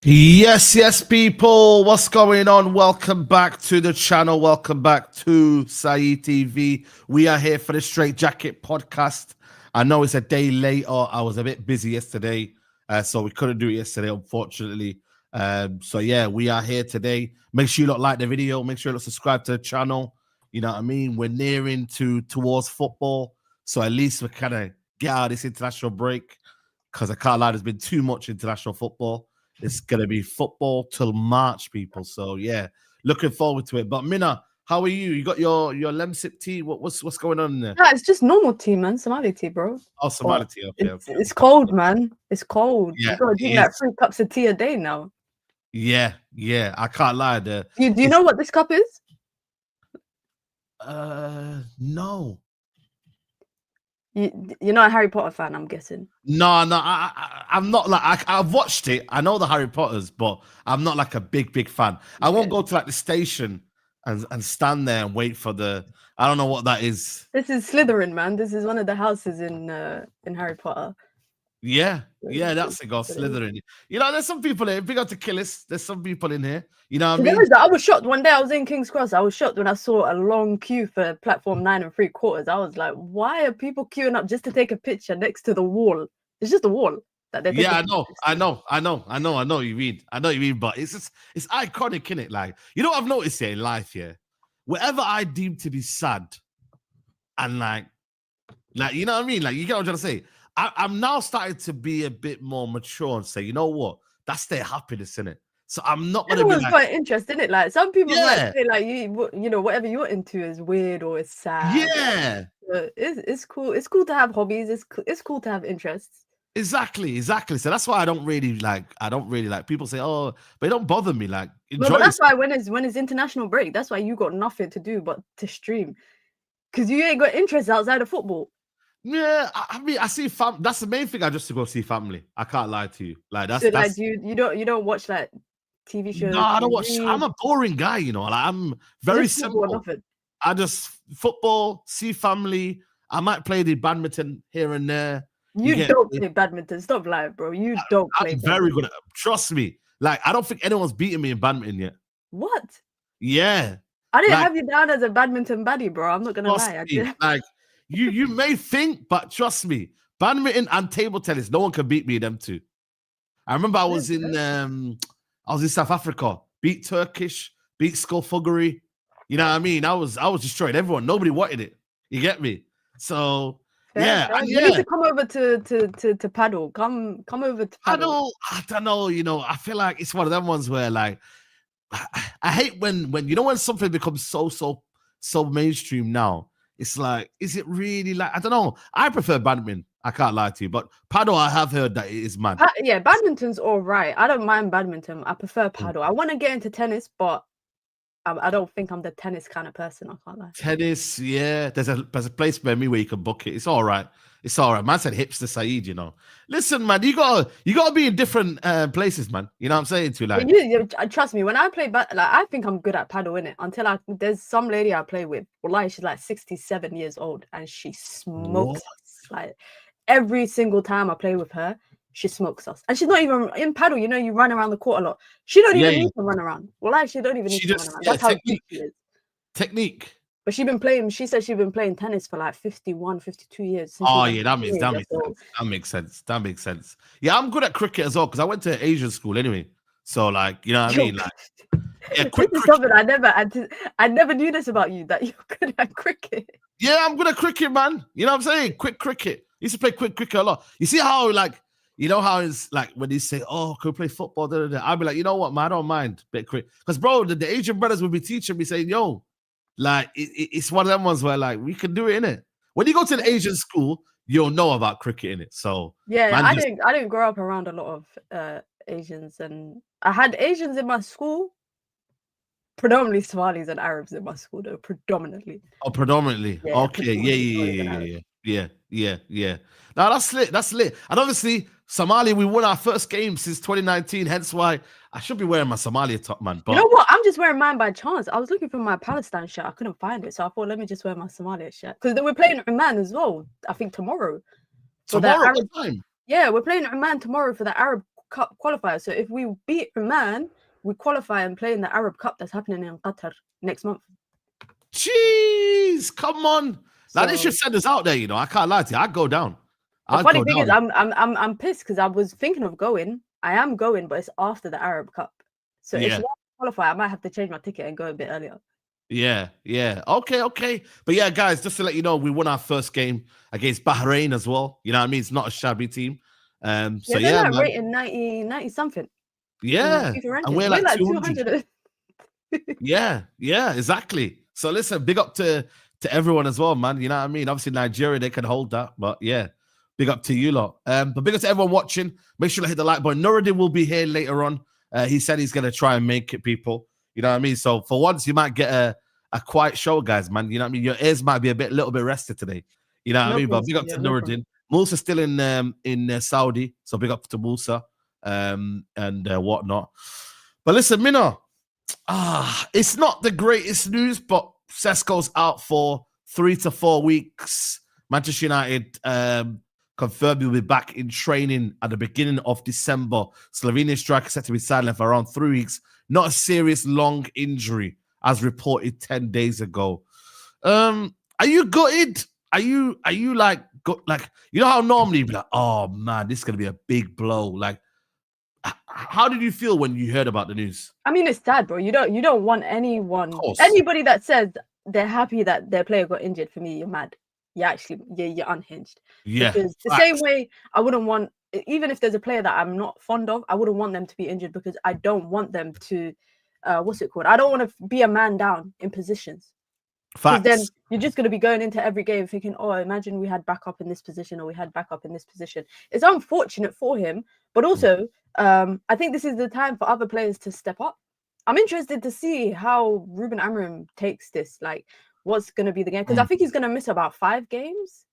Yes, people. What's going on? Welcome back to the channel. Welcome back to Saeed TV. We are here for the Straightjacket podcast. I know it's a day later. I was a bit busy yesterday, so we couldn't do it yesterday, unfortunately. So yeah, we are here today. Make sure you like the video. Make sure you subscribe to the channel. You know what I mean? We're nearing towards football, so at least we kind of get out of this international break, because I can't lie, there's been too much international football. It's gonna be football till March, people. So yeah, looking forward to it. But Minna, how are you? You got your lemsip tea? What's going on in there? No, it's just normal tea, man. Somali tea, bro. Oh, Somali tea. Okay, it's cold, man. It's cold. Yeah, you gotta drink like 3 cups of tea a day now. Yeah. I can't lie. Do you know what this cup is? No. You're not a Harry Potter fan, I'm guessing. No, I'm not. Like I've watched it. I know the Harry Potters, but I'm not like a big fan. I won't go to like the station and stand there and wait for the. I don't know what that is. This is Slytherin, man. This is one of the houses in Harry Potter. Yeah, that's it. Go Slytherin. You know, there's some people here. Big up to Killis. There's some people in here. You know what I mean? I was shocked one day. I was in King's Cross. I was shocked when I saw a long queue for platform 9 3/4. I was like, why are people queuing up just to take a picture next to the wall? It's just a wall that they're. Yeah, I know what you mean. I know what you mean, but it's iconic, innit? Like, you know what I've noticed here in life, yeah? Whatever I deem to be sad, and like you know what I mean? Like, you get what I'm trying to say? I'm now starting to be a bit more mature and say, you know what? That's their happiness, innit? So I'm not gonna be like, quite interesting, isn't it? Like, some people might say, like, you know, whatever you're into is weird or it's sad. Yeah. So it's cool. It's cool to have hobbies. It's cool to have interests. Exactly. So that's why I don't really like people say, oh, but it don't bother me. Like, No, enjoy but that's yourself. why when it's international break, that's why you got nothing to do but to stream, because you ain't got interests outside of football. Yeah, I mean, I see that's the main thing. I just to go see family. I can't lie to you. Like So like, that's you don't watch like TV shows? no, I Do don't you watch. read? I'm a boring guy, you know. Like, I'm very Just football or simple. nothing. I just football, see family. I might play the badminton here and there. You don't play badminton. Stop lying, bro. You don't play I'm badminton. very good at it. Trust me. Like, I don't think anyone's beaten me in badminton yet. What? Yeah. I didn't have you down as a badminton baddie, bro. I'm not gonna lie. I did. Like, you may think, but trust me, badminton and table tennis, no one can beat me in them two. I remember I was in South Africa, beat Turkish, beat Skulfuggery. You know what I mean? I was destroying everyone. Nobody wanted it. You get me? So fair. You need to come over to paddle. Come over to paddle. I don't know. You know, I feel like it's one of them ones where like I hate when when something becomes so mainstream now. It's like, is it really like, I don't know. I prefer badminton. I can't lie to you, but paddle, I have heard that it is mad. Yeah, badminton's all right. I don't mind badminton. I prefer paddle. I want to get into tennis, but I don't think I'm the tennis kind of person. I can't lie. Tennis, yeah. There's a place by me where you can book it. It's all right. It's all right. Man said hipster Saeed, you know. Listen, man, you gotta be in different places, man. You know what I'm saying to you? Like, you trust me, when I play I think I'm good at paddle, innit? Until there's some lady I play with. Wallahi, she's like 67 years old and she smokes us. Like, every single time I play with her, she smokes us. And she's not even in paddle, you know, you run around the court a lot. She don't even need to run around. Wallahi, she don't even need to run around. That's how good she is. Technique. But she said she's been playing tennis for like 51, 52 years. Oh, yeah, that makes sense. Yeah, I'm good at cricket as well, because I went to Asian school anyway. So, like, you know what I mean? Like, yeah, this is something I never knew this about you, that you're good at cricket. Yeah, I'm good at cricket, man. You know what I'm saying? Quick cricket. I used to play quick cricket a lot. You see how, like, you know how it's like when they say, oh, can we play football? I'll be like, you know what, man, I don't mind. Bit quick. Because, bro, the Asian brothers would be teaching me saying, yo, like, it's one of them ones where, like, we can do it, innit? When you go to an Asian school, you'll know about cricket, innit? So, yeah, I didn't grow up around a lot of Asians, and I had Asians in my school, predominantly Somalis and Arabs in my school, though, predominantly. Oh, predominantly. Yeah, okay, yeah. Now, that's lit. And obviously, Somalia, we won our first game since 2019, hence why I should be wearing my Somalia top, man. But you know what? I'm just wearing mine by chance. I was looking for my Palestine shirt. I couldn't find it. So I thought, let me just wear my Somalia shirt. Because we're playing Oman as well, I think tomorrow. Tomorrow? What time? Yeah, we're playing Oman tomorrow for the Arab Cup qualifier. So if we beat Oman, we qualify and play in the Arab Cup that's happening in Qatar next month. Jeez, come on. Now, they should send us out there, you know. I can't lie to you. I'd go down. The funny thing is, I'm pissed because I was thinking of going. I am going, but it's after the Arab Cup. So if you qualify, I might have to change my ticket and go a bit earlier. Yeah. Okay. But yeah, guys, just to let you know, we won our first game against Bahrain as well. You know what I mean? It's not a shabby team. So yeah, man. Rating 90 something. Yeah. And we're like 200. Yeah, exactly. So listen, big up to everyone as well, man. You know what I mean? Obviously, Nigeria, they can hold that, but yeah, big up to you lot. But big up to everyone watching. Make sure to hit the like button. Nuruddin will be here later on. He said he's going to try and make it, people. You know what I mean? So for once, you might get a quiet show, guys, man. You know what I mean? Your ears might be a little bit rested today. You know what I mean? But big up to Nuruddin. Musa's still in Saudi, so big up to Musa and whatnot. But listen, Mina, it's not the greatest news, but Sesko's out for 3 to 4 weeks. Manchester United confirmed he'll be back in training at the beginning of December. Slovenian striker set to be sidelined for around 3 weeks. Not a serious long injury, as reported 10 days ago. Are you gutted? Are you like you know how normally you'd be like, oh man, this is gonna be a big blow. Like, how did you feel when you heard about the news? I mean, it's sad, bro. You don't want anybody that says they're happy that their player got injured. For me, you're mad. You're unhinged. Yeah. Because the same way I wouldn't want, even if there's a player that I'm not fond of, I wouldn't want them to be injured because I don't want them to, I don't want to be a man down in positions. Because then Facts. you're just going to be going into every game thinking, oh, imagine we had backup in this position or we had backup in this position. It's unfortunate for him, but also I think this is the time for other players to step up. I'm interested to see how Ruben Amorim takes this. Like, what's going to be the game? Because I think he's going to miss about 5 games,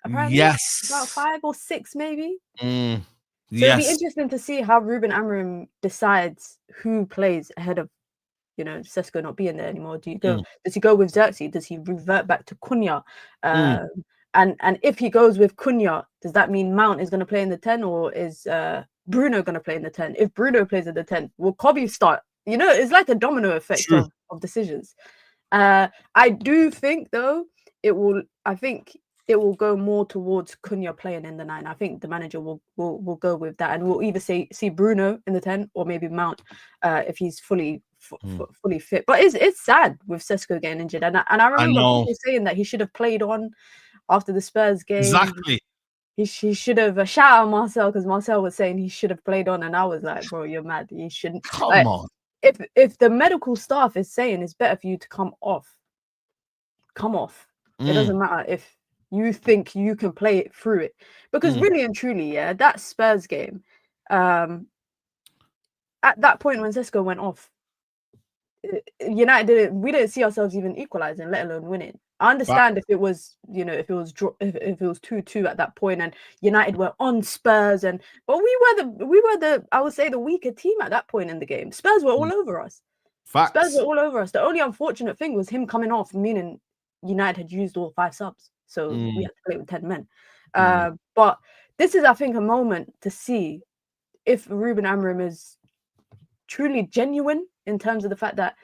apparently. Yes. About 5 or 6, maybe. Mm. So it'll be Yes. interesting to see how Ruben Amorim decides who plays ahead of, Sesko not being there anymore. Does he go with Xerxes? Does he revert back to Cunha? And if he goes with Cunha, does that mean Mount is going to play in the 10, or is Bruno going to play in the 10? If Bruno plays in the 10, will Kobe start? It's like a domino effect of decisions. I do think though I think it will go more towards Cunha playing in the 9. I think the manager will go with that, and we'll either see Bruno in the 10 or maybe Mount if he's fully fit. But it's sad with Sesko getting injured, and I remember people saying that he should have played on after the Spurs game. Exactly. He should have shout out Marcel, because Marcel was saying he should have played on, and I was like, bro, you're mad. He shouldn't. Come on. If the medical staff is saying it's better for you to come off. It doesn't matter if you think you can play it through it, because really and truly, that Spurs game, at that point when Sesko went off, United we didn't see ourselves even equalizing, let alone winning. I understand if it was, if it was 2-2 at that point and United were on Spurs, but we were the I would say the weaker team at that point in the game. Spurs were all over us. Facts. Spurs were all over us. The only unfortunate thing was him coming off, meaning United had used all 5 subs, so we had to play with 10 men. But this is, I think, a moment to see if Ruben Amorim is truly genuine in terms of the fact that,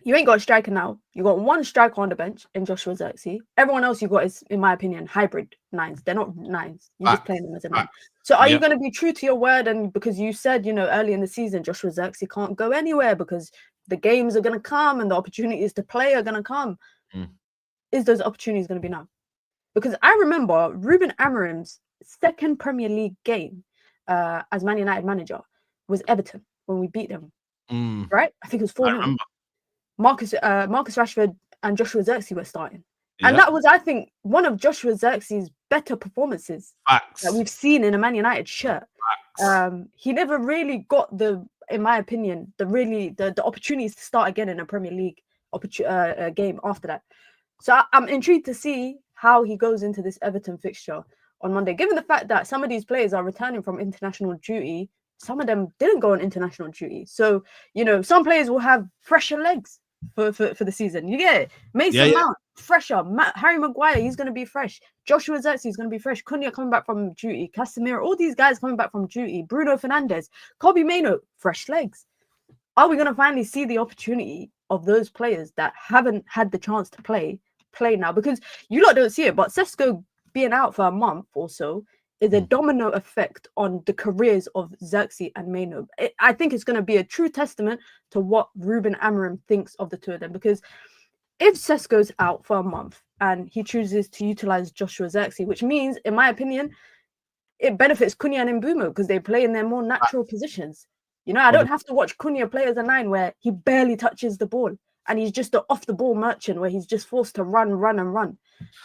you ain't got a striker now. You got one striker on the bench in Joshua Xerxes. Everyone else you got is, in my opinion, hybrid 9s. They're not 9s. You're just playing them as a 9. So are you going to be true to your word? And because you said, early in the season, Joshua Xerxes can't go anywhere because the games are going to come and the opportunities to play are going to come. Is those opportunities going to be now? Because I remember Ruben Amorim's second Premier League game as Man United manager was Everton when we beat them. Right? I think it was 4-0. Marcus Rashford and Joshua Xerxes were starting. And that was, I think, one of Joshua Xerxes' better performances that we've seen in a Man United shirt. He never really got in my opinion, the opportunities to start again in a Premier League game after that. So I'm intrigued to see how he goes into this Everton fixture on Monday, given the fact that some of these players are returning from international duty. Some of them didn't go on international duty. So, some players will have fresher legs for the season. You get it? Mason Mount, fresher. Harry Maguire, he's going to be fresh. Joshua Xerxes is going to be fresh. Cunha coming back from duty. Casemiro, all these guys coming back from duty. Bruno Fernandes, Kobe Mainoo, fresh legs. Are we going to finally see the opportunity of those players that haven't had the chance to play now? Because you lot don't see it, but Sesko being out for a month or so is a domino effect on the careers of Xerxes and Mainoo. I think it's going to be a true testament to what Ruben Amorim thinks of the two of them. Because if Sesko's out for a month and he chooses to utilize Joshua Xerxes, which means, in my opinion, it benefits Cunha and Mbeumo because they play in their more natural positions. I don't have to watch Cunha play as a 9 where he barely touches the ball and he's just an off-the-ball merchant where he's just forced to run.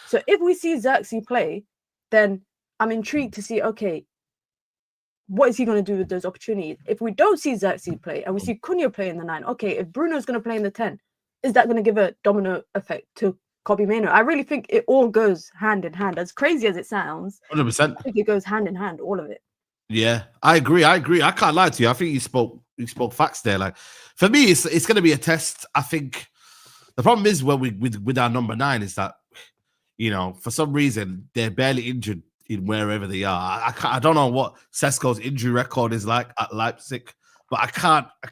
So if we see Xerxes play, then I'm intrigued to see, okay, what is he going to do with those opportunities? If we don't see Xerxes play and we see Cunha play in the 9, okay, if Bruno's going to play in the 10, is that going to give a domino effect to Kobe Mainoo? I really think it all goes hand in hand. As crazy as it sounds, 100%. I think it goes hand in hand, all of it. Yeah, I agree. I can't lie to you. I think you spoke facts there. Like, for me, it's going to be a test. I think the problem is with our number 9 is that, for some reason they're barely injured in wherever they are. I don't know what Sesko's injury record is like at Leipzig, but I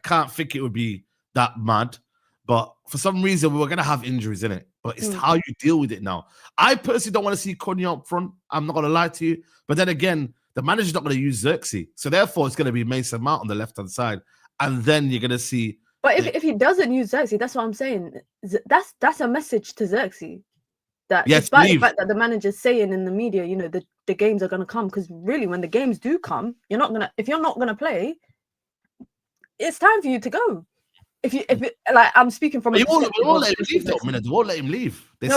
can't think it would be that mad. But for some reason we're gonna have injuries in it. But it's how you deal with it now. I personally don't want to see Cunha up front. I'm not gonna lie to you. But then again, the manager's not gonna use Xerxes, so therefore it's gonna be Mason Mount on the left hand side, and then you're gonna see. But if he doesn't use Xerxes, that's what I'm saying. That's a message to Xerxes. That despite the fact that the manager's saying in the media, the games are going to come, because really when the games do come, if you're not going to play, it's time for you to go. like, I'm speaking from. They won't let him leave though. They won't let him leave. They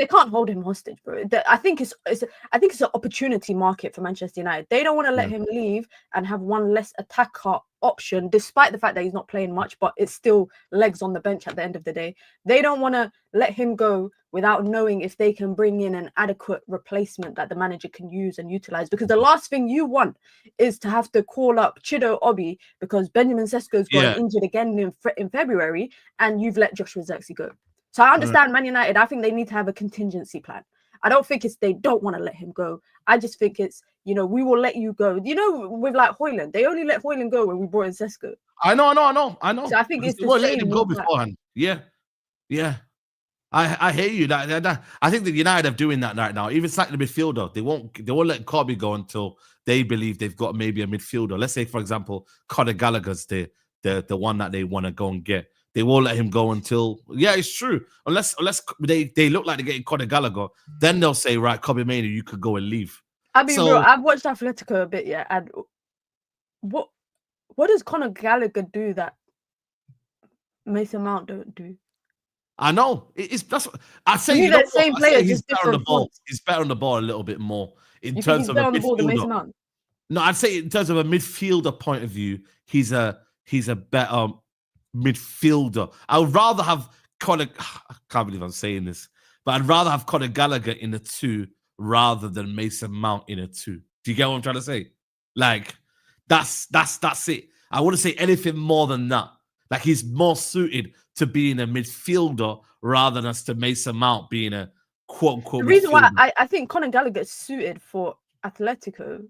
can't hold him hostage, bro. I think it's an opportunity market for Manchester United. They don't want to let him leave and have one less attacker option, despite the fact that he's not playing much, but it's still legs on the bench at the end of the day. They don't want to let him go without knowing if they can bring in an adequate replacement that the manager can use and utilize. Because the last thing you want is to have to call up Chido Obi because Benjamin Sesko's got injured again in February, and you've let Joshua Zirkzee go. So I understand Man United. I think they need to have a contingency plan. I don't think it's they don't want to let him go. I just think it's, we will let you go. With like Højlund, they only let Højlund go when we brought in Sesko. I know. So I think it's the same. Let him go beforehand. Yeah. I hear you. That I think that United are doing that right now. Even like the midfielder, they won't let Kobe go until they believe they've got maybe a midfielder. Let's say, for example, Conor Gallagher's the one that they want to go and get. They won't let him go until it's true. Unless they look like they're getting Conor Gallagher, then they'll say, right, Kobe Mainoo, you could go and leave. I mean, bro, I've watched Atletico a bit, and what does Conor Gallagher do that Mason Mount don't do? I know. That's what I say. The same player, just better on the ball. He's better on the ball a little bit more in terms of a midfielder. No, I'd say in terms of a midfielder point of view, he's a better midfielder. I would rather have Conor. I can't believe I'm saying this, but I'd rather have Conor Gallagher in a 2 rather than Mason Mount in a 2. Do you get what I'm trying to say? Like that's it. I wouldn't say anything more than that. Like he's more suited to being a midfielder rather than to Mason Mount being a quote-unquote midfielder. The reason why I think Conor Gallagher is suited for Atletico,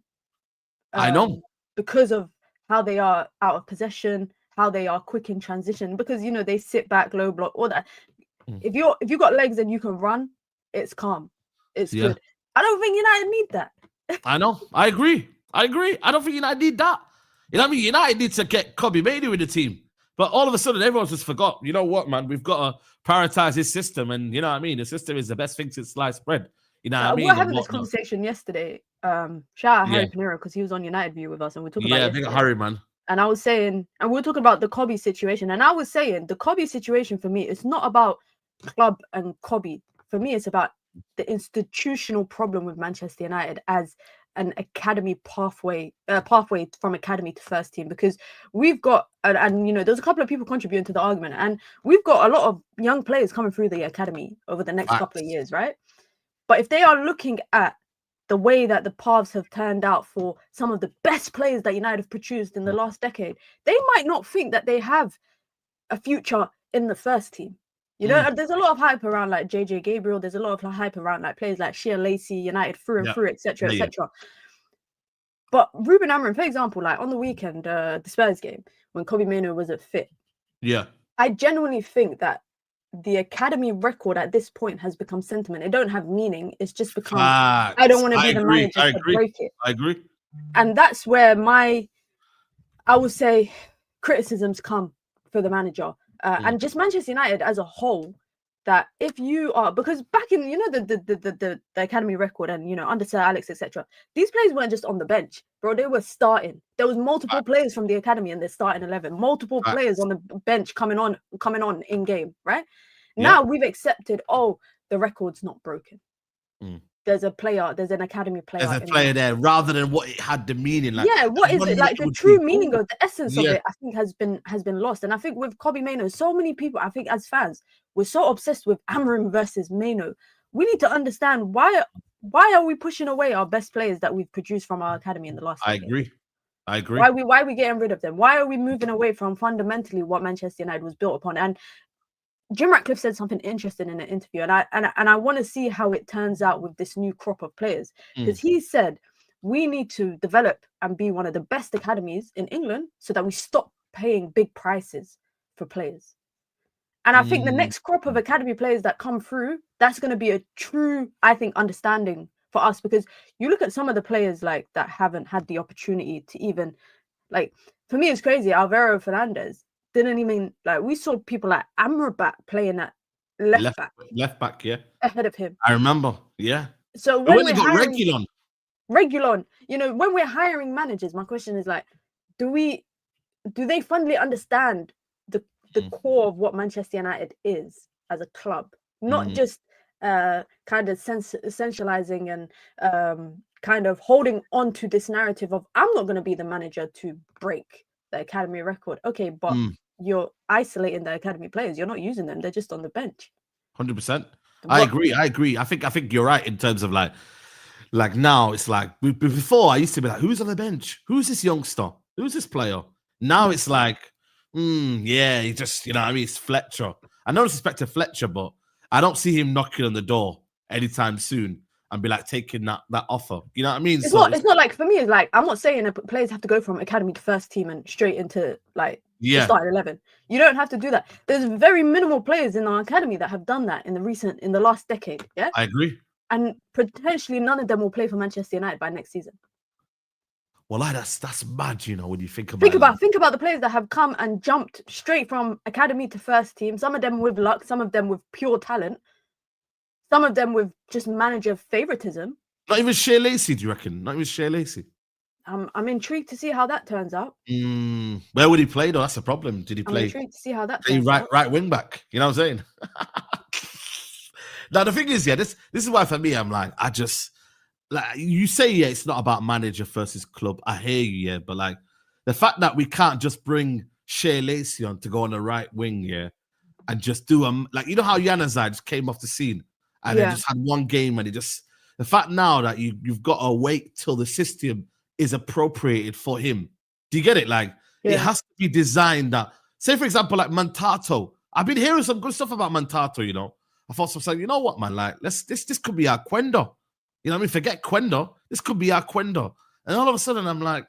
I know, because of how they are out of possession, how they are quick in transition, because they sit back, low block, all that. If you got legs and you can run, it's calm, it's good. I don't think United need that. I know, I agree. I don't think United need that. You know what I mean? United needs to get Kobe Mainoo in the team. But all of a sudden, everyone's just forgot. You know what, man? We've got to prioritize this system, and you know what I mean. The system is the best thing since sliced bread. You know what I mean? We were having this conversation yesterday. Shout out Harry Pinero because he was on United View with us, and we talked about big Harry, man. And I was saying, and we were talking about the Kobe situation, and I was saying the Kobe situation for me, it's not about club and Kobe. For me, it's about the institutional problem with Manchester United as an academy pathway from academy to first team, because we've got and there's a couple of people contributing to the argument, and we've got a lot of young players coming through the academy over the next couple of years, right? But if they are looking at the way that the paths have turned out for some of the best players that United have produced in the last decade, they might not think that they have a future in the first team. There's a lot of hype around like JJ Gabriel. There's a lot of hype around like players like Shea Lacey, United through and through, etc., etc. But Ruben Amorim, for example, like on the weekend, the Spurs game, when Kobe Mainoo wasn't fit, I genuinely think that the academy record at this point has become sentiment. It don't have meaning. It's just become, I don't want to be the manager to break it. I agree. And that's where I would say, criticisms come for the manager. And just Manchester United as a whole, that if you are, because back in the academy record and under Sir Alex, etc., these players weren't just on the bench, bro. They were starting. There was multiple players from the academy in their starting 11, multiple players on the bench coming on in game. Right now, we've accepted. Oh, the record's not broken. There's an academy player. There's a player there, rather than what it had the meaning. Like, what is it? Like the true meaning of the essence of it, I think has been lost. And I think with Kobe Mainoo, so many people, I think as fans, we're so obsessed with Amorim versus Mainoo. We need to understand why are we pushing away our best players that we've produced from our academy in the last decade? I agree. Why are we getting rid of them? Why are we moving away from fundamentally what Manchester United was built upon? And Jim Ratcliffe said something interesting in an interview, and I want to see how it turns out with this new crop of players, because he said we need to develop and be one of the best academies in England so that we stop paying big prices for players. And I think the next crop of academy players that come through, that's going to be a true, I think, understanding for us, because you look at some of the players like that haven't had the opportunity to even, like, for me it's crazy. Alvaro Fernandez didn't even, like, we saw people like Amrabat playing at left back, ahead of him. I remember, So when we got Reguilon, when we're hiring managers, my question is like, do they finally understand the core of what Manchester United is as a club, not just kind of essentializing and kind of holding on to this narrative of I'm not going to be the manager to break the academy record. Okay, but you're isolating the academy players. You're not using them. They're just on the bench. 100%. I agree. I think you're right in terms of like now it's like before I used to be like, who's on the bench? Who's this youngster? Who's this player? Now it's like, yeah, he just, you know what I mean? It's Fletcher. I no disrespect to Fletcher, but I don't see him knocking on the door anytime soon and be like taking that offer. You know what I mean? It's not like, for me, it's like, I'm not saying that players have to go from academy to first team and straight into like the starting 11. You don't have to do that. There's very minimal players in our academy that have done that in the last decade. Yeah, I agree. And potentially none of them will play for Manchester United by next season. Well, that's mad, you know, when you think about think about the players that have come and jumped straight from academy to first team. Some of them with luck, some of them with pure talent, some of them with just manager favoritism. Not even Shea Lacey, do you reckon? Not even Shea Lacey. I'm intrigued to see how that turns out. Where would he play though? That's the problem. Did he play? I'm intrigued to see how that turns out. Right wing back. You know what I'm saying? Now the thing is, this is why for me, I'm like, I just like you say, it's not about manager versus club. I hear you, but like the fact that we can't just bring Shea Lacey on to go on the right wing, and just do like you know how Januzaj just came off the scene and then just had one game and the fact now that you've got to wait till the system is appropriated for him. Do you get it? Like it has to be designed that, say for example, like Mantato. I've been hearing some good stuff about Mantato, you know. I thought so saying, you know what, man, like this could be our Quendo. You know what I mean? Forget Quendo. This could be our Quendo. And all of a sudden I'm like,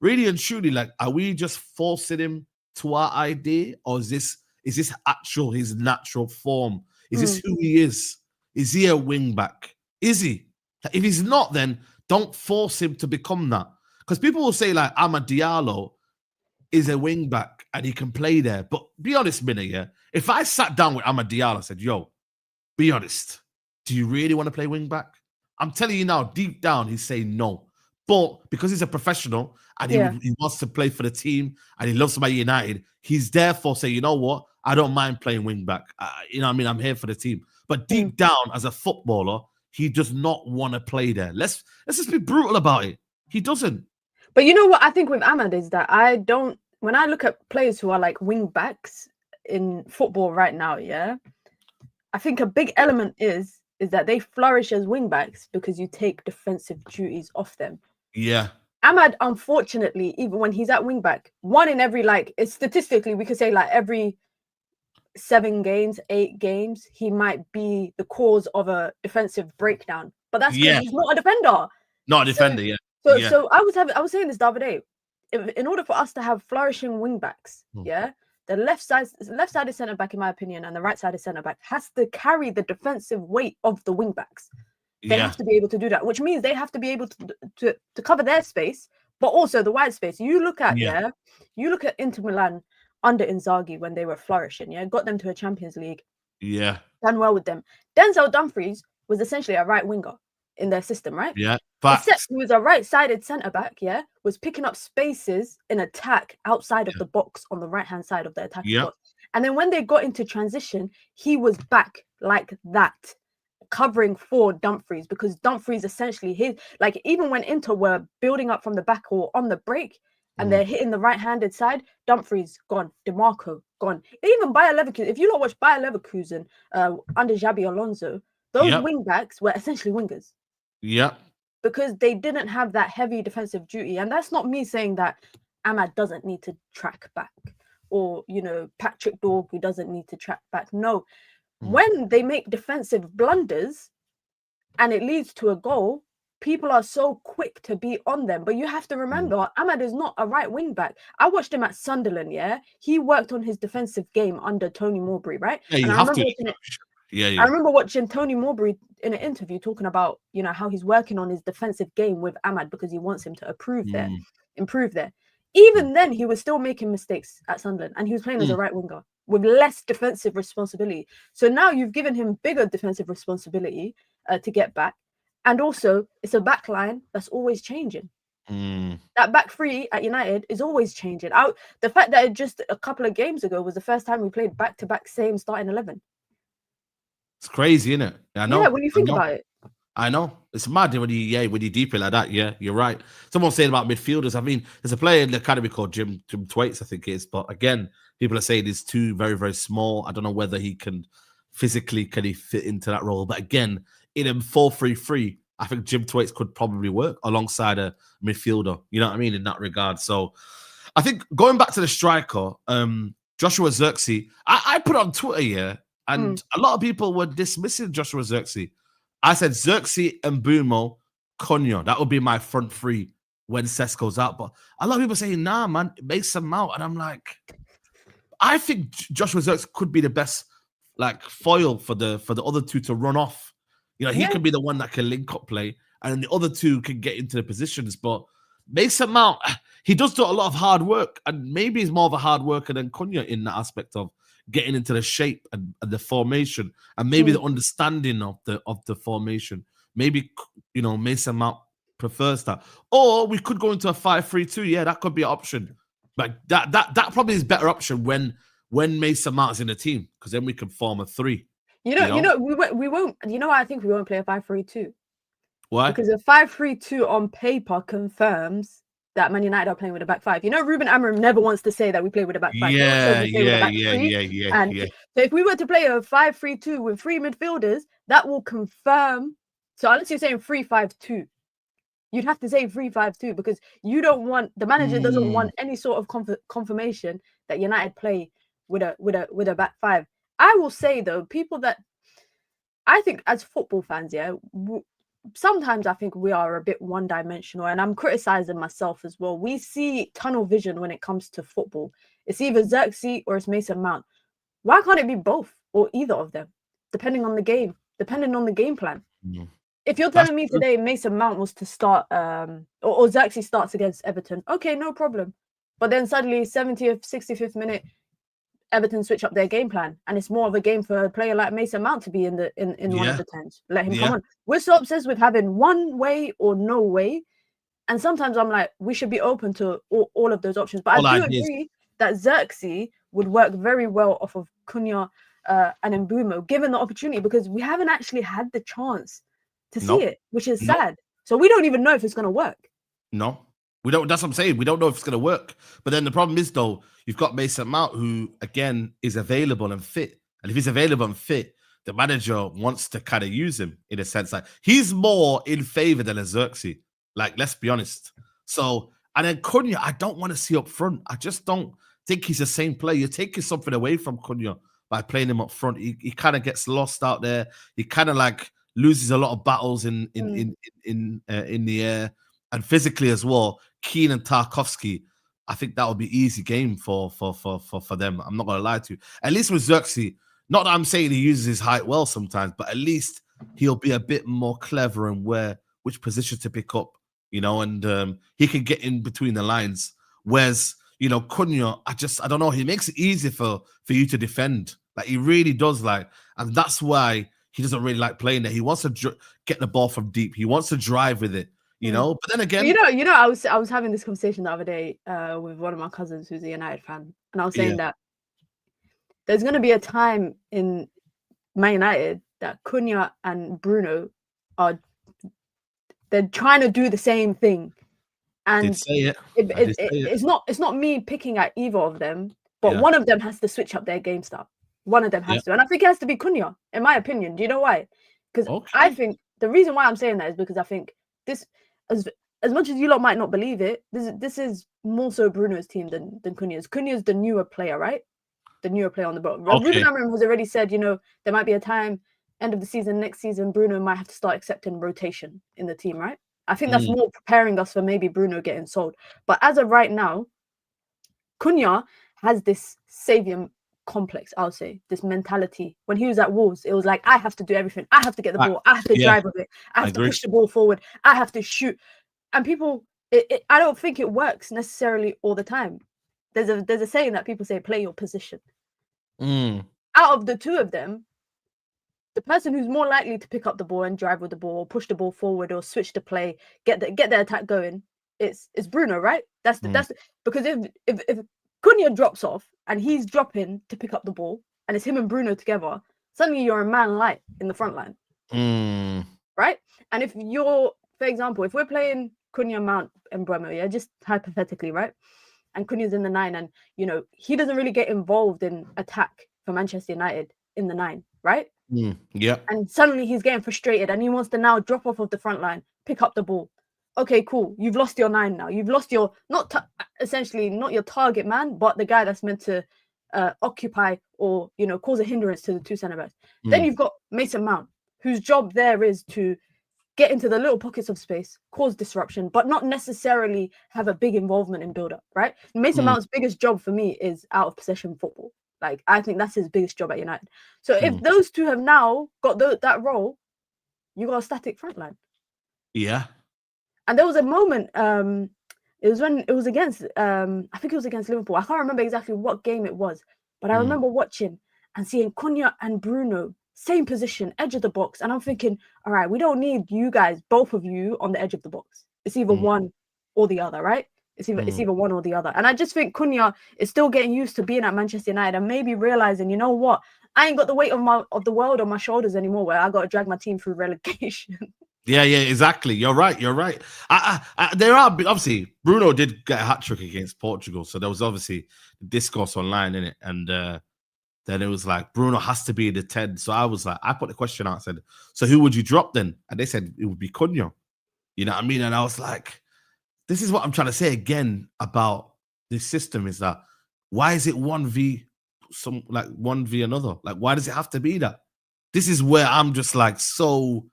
really and truly, like, are we just forcing him to our idea? Or is this actual his natural form? Is this who he is? Is he a wing back? Is he? If he's not, then don't force him to become that. Because people will say, like, Amad Diallo is a wing back and he can play there. But be honest, Mina, if I sat down with Amad Diallo and said, yo, be honest, do you really want to play wing back? I'm telling you now, deep down, he's saying no. But because he's a professional and he wants to play for the team and he loves my United, he's therefore saying, you know what? I don't mind playing wing back. You know what I mean? I'm here for the team. But deep down, as a footballer, he does not want to play there. Let's just be brutal about it. He doesn't. But you know what I think with Amad is that when I look at players who are like wing backs in football right now, I think a big element is that they flourish as wing backs because you take defensive duties off them. Yeah. Amad, unfortunately, even when he's at wing back, one in every, like, statistically, we could say like every 7 games, 8 games, he might be the cause of a defensive breakdown. But that's because he's not a defender. Not a defender, So I was saying this the other day. In order for us to have flourishing wing backs, the left-sided centre back, in my opinion, and the right-sided centre back has to carry the defensive weight of the wing backs. They have to be able to do that, which means they have to be able to cover their space, but also the wide space. You look at Inter Milan under Inzaghi when they were flourishing, got them to a Champions League, done well with them. Denzel Dumfries was essentially a right winger in their system, right? Except he was a right-sided centre-back, was picking up spaces in attack outside of the box on the right-hand side of the attacking box. And then when they got into transition, he was back like that, covering for Dumfries, because Dumfries essentially, even when Inter were building up from the back or on the break, and they're hitting the right-handed side, Dumfries gone, DeMarco gone. Even Bayer Leverkusen, if you not watch Bayer Leverkusen under Xabi Alonso, those wing-backs were essentially wingers. Because they didn't have that heavy defensive duty. And that's not me saying that Amad doesn't need to track back, or, Patrick Dorgu doesn't need to track back. No. When they make defensive blunders and it leads to a goal, people are so quick to be on them. But you have to remember, Amad is not a right wing back. I watched him at Sunderland, He worked on his defensive game under Tony Mowbray, right? Yeah, you have to. I remember watching Tony Mowbray in an interview talking about, how he's working on his defensive game with Amad because he wants him to improve there. Even then, he was still making mistakes at Sunderland, and he was playing as a right winger with less defensive responsibility. So now you've given him bigger defensive responsibility to get back. And also, it's a back line that's always changing. That back three at United is always changing. The fact that it just a couple of games ago was the first time we played back-to-back same starting 11. It's crazy, isn't it? I know. Yeah, when you think about it. I know. It's mad when you deep it like that. Yeah, you're right. Someone saying about midfielders. I mean, there's a player in the academy called Jim Thwaites, I think it is. But again, people are saying he's too very, very small. I don't know whether he can fit into that role. But again, in a 4-3-3, I think Jim Thwaites could probably work alongside a midfielder. You know what I mean? In that regard. So I think going back to the striker, Joshua Zirkzee, I put on Twitter, yeah, and a lot of people were dismissing Joshua Zirkzee. I said Zirkzee and Mbeumo, Cunha. That would be my front three when Sesko's out. But a lot of people saying, nah, man, Mason Mount. And I'm like, I think Joshua Zirkzee could be the best like foil for the other two to run off. You know, he could be the one that can link up play, and the other two can get into the positions. But Mason Mount, he does do a lot of hard work, and maybe he's more of a hard worker than Cunha in that aspect of getting into the shape and the formation, and maybe the understanding of the formation. Maybe, you know, Mason Mount prefers that. Or we could go into a 5-3-2. Yeah, that could be an option. But that probably is a better option when Mason Mount is in the team, because then we can form a 3. We won't. You know, I think we won't play a 5-3-2. Why? Because a 5-3-2 on paper confirms that Man United are playing with a back 5. You know, Ruben Amorim never wants to say that we play with a back 5. Yeah. So if we were to play a 5-3-2 with 3 midfielders, that will confirm. So unless you're saying 3-5-2, you'd have to say 3-5-2, because you don't want, the manager doesn't want any sort of confirmation that United play with a back 5. I will say though, people that I think as football fans, yeah, sometimes I think we are a bit one-dimensional, and I'm criticizing myself as well. We see tunnel vision when it comes to football. It's either Zirkzee or it's Mason Mount. Why can't it be both or either of them, depending on the game plan? If you're telling me today Mason Mount was to start, or Zirkzee starts against Everton, okay, no problem. But then suddenly 70th, 65th minute, Everton switch up their game plan, and it's more of a game for a player like Mason Mount to be in one of the 10s. Let him come on. We're so obsessed with having one way or no way, and sometimes I'm like, we should be open to all of those options. But I do agree that Zirkzee would work very well off of Cunha and Mbeumo, given the opportunity, because we haven't actually had the chance to see it, which is sad. So we don't even know if it's going to work. No. We don't. That's what I'm saying. We don't know if it's going to work. But then the problem is, though, you've got Mason Mount, who again is available and fit. And if he's available and fit, the manager wants to kind of use him in a sense. Like, he's more in favor than a Zirkzee. Like, let's be honest. So, and then Cunha, I don't want to see up front. I just don't think he's the same player. You're taking something away from Cunha by playing him up front. He kind of gets lost out there. He kind of like loses a lot of battles in the air, and physically as well. Keane and Tarkowski, I think that would be easy game for them. I'm not gonna lie to you. At least with Zirkzee, not that I'm saying he uses his height well sometimes, but at least he'll be a bit more clever in which position to pick up, you know, and he can get in between the lines. Whereas, you know, Cunha, I don't know, he makes it easy for you to defend. Like, he really does, like, and that's why he doesn't really like playing there. He wants to get the ball from deep. He wants to drive with it. You know, but then again, you know, I was having this conversation the other day with one of my cousins who's a United fan, and I was saying that there's going to be a time in Man United that Cunha and Bruno they're trying to do the same thing, and it's not me picking at either of them, but one of them has to switch up their game style. One of them has to, and I think it has to be Cunha, in my opinion. Do you know why? Because I think the reason why I'm saying that is because I think this. As much as you lot might not believe it, this is more so Bruno's team than Cunha's. Cunha's the newer player, right? The newer player on the boat. Ruben Amorim has already said, you know, there might be a time, end of the season, next season, Bruno might have to start accepting rotation in the team, right? I think that's more preparing us for maybe Bruno getting sold. But as of right now, Cunha has this savior complex, I'll say, this mentality. When he was at Wolves, it was like, I have to do everything. I have to get the ball. I have to drive with it. I have to push the ball forward. I have to shoot. And people, I don't think it works necessarily all the time. There's a saying that people say, play your position. Out of the two of them, the person who's more likely to pick up the ball and drive with the ball, or push the ball forward, or switch the play, get the attack going, it's Bruno, right? That's because if Cunha drops off and he's dropping to pick up the ball and it's him and Bruno together, suddenly you're a man light in the front line. Right? And if you're, for example, if we're playing Cunha, Mount, and Mbeumo, yeah, just hypothetically, right? And Cunha's in the 9, and you know he doesn't really get involved in attack for Manchester United in the 9, right? Yeah. And suddenly he's getting frustrated and he wants to now drop off of the front line, pick up the ball. Okay, cool. You've lost your 9 now. You've lost your essentially not your target man, but the guy that's meant to occupy or cause a hindrance to the 2 centre backs. Then you've got Mason Mount, whose job there is to get into the little pockets of space, cause disruption, but not necessarily have a big involvement in build-up, right? Mason Mount's biggest job for me is out of possession football. Like, I think that's his biggest job at United. So if those two have now got that role, you got a static front line. Yeah. And there was a moment, it was when it was against, I think it was against Liverpool. I can't remember exactly what game it was, but I remember watching and seeing Cunha and Bruno, same position, edge of the box. And I'm thinking, all right, we don't need you guys, both of you, on the edge of the box. It's either one or the other, right? It's either one or the other. And I just think Cunha is still getting used to being at Manchester United and maybe realizing, you know what? I ain't got the weight of the world on my shoulders anymore where I got to drag my team through relegation. Yeah, exactly. You're right. There are, obviously, Bruno did get a hat-trick against Portugal. So there was obviously discourse online, in it, and then it was like, Bruno has to be the 10. So I was like, I put the question out, I said, so who would you drop then? And they said it would be Cunha. You know what I mean? And I was like, this is what I'm trying to say again about this system, is that why is it 1v another? Like, why does it have to be that? This is where I'm just like, so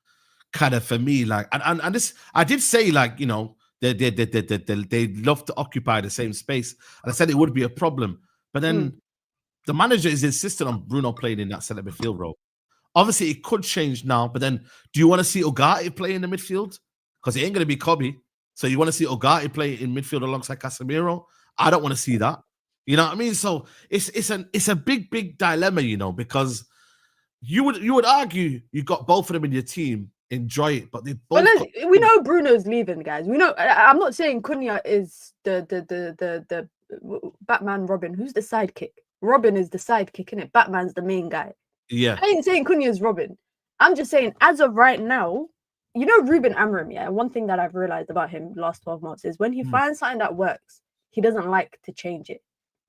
kind of, for me, like, and this, I did say, like, they love to occupy the same space. And I said it would be a problem. But then the manager is insistent on Bruno playing in that centre midfield role. Obviously, it could change now, but then do you want to see Ugarte play in the midfield? Because it ain't going to be Kobe. So you want to see Ugarte play in midfield alongside Casemiro? I don't want to see that. You know what I mean? So it's a big dilemma, because you would argue you got both of them in your team, enjoy it, but they both. But we know Bruno's leaving, guys. We know. I'm not saying Cunha is the Batman Robin. Who's the sidekick? Robin is the sidekick, innit? Batman's the main guy. Yeah. I ain't saying Cunha is Robin. I'm just saying, as of right now, Ruben Amorim, yeah, one thing that I've realized about him last 12 months is when he finds something that works, he doesn't like to change it.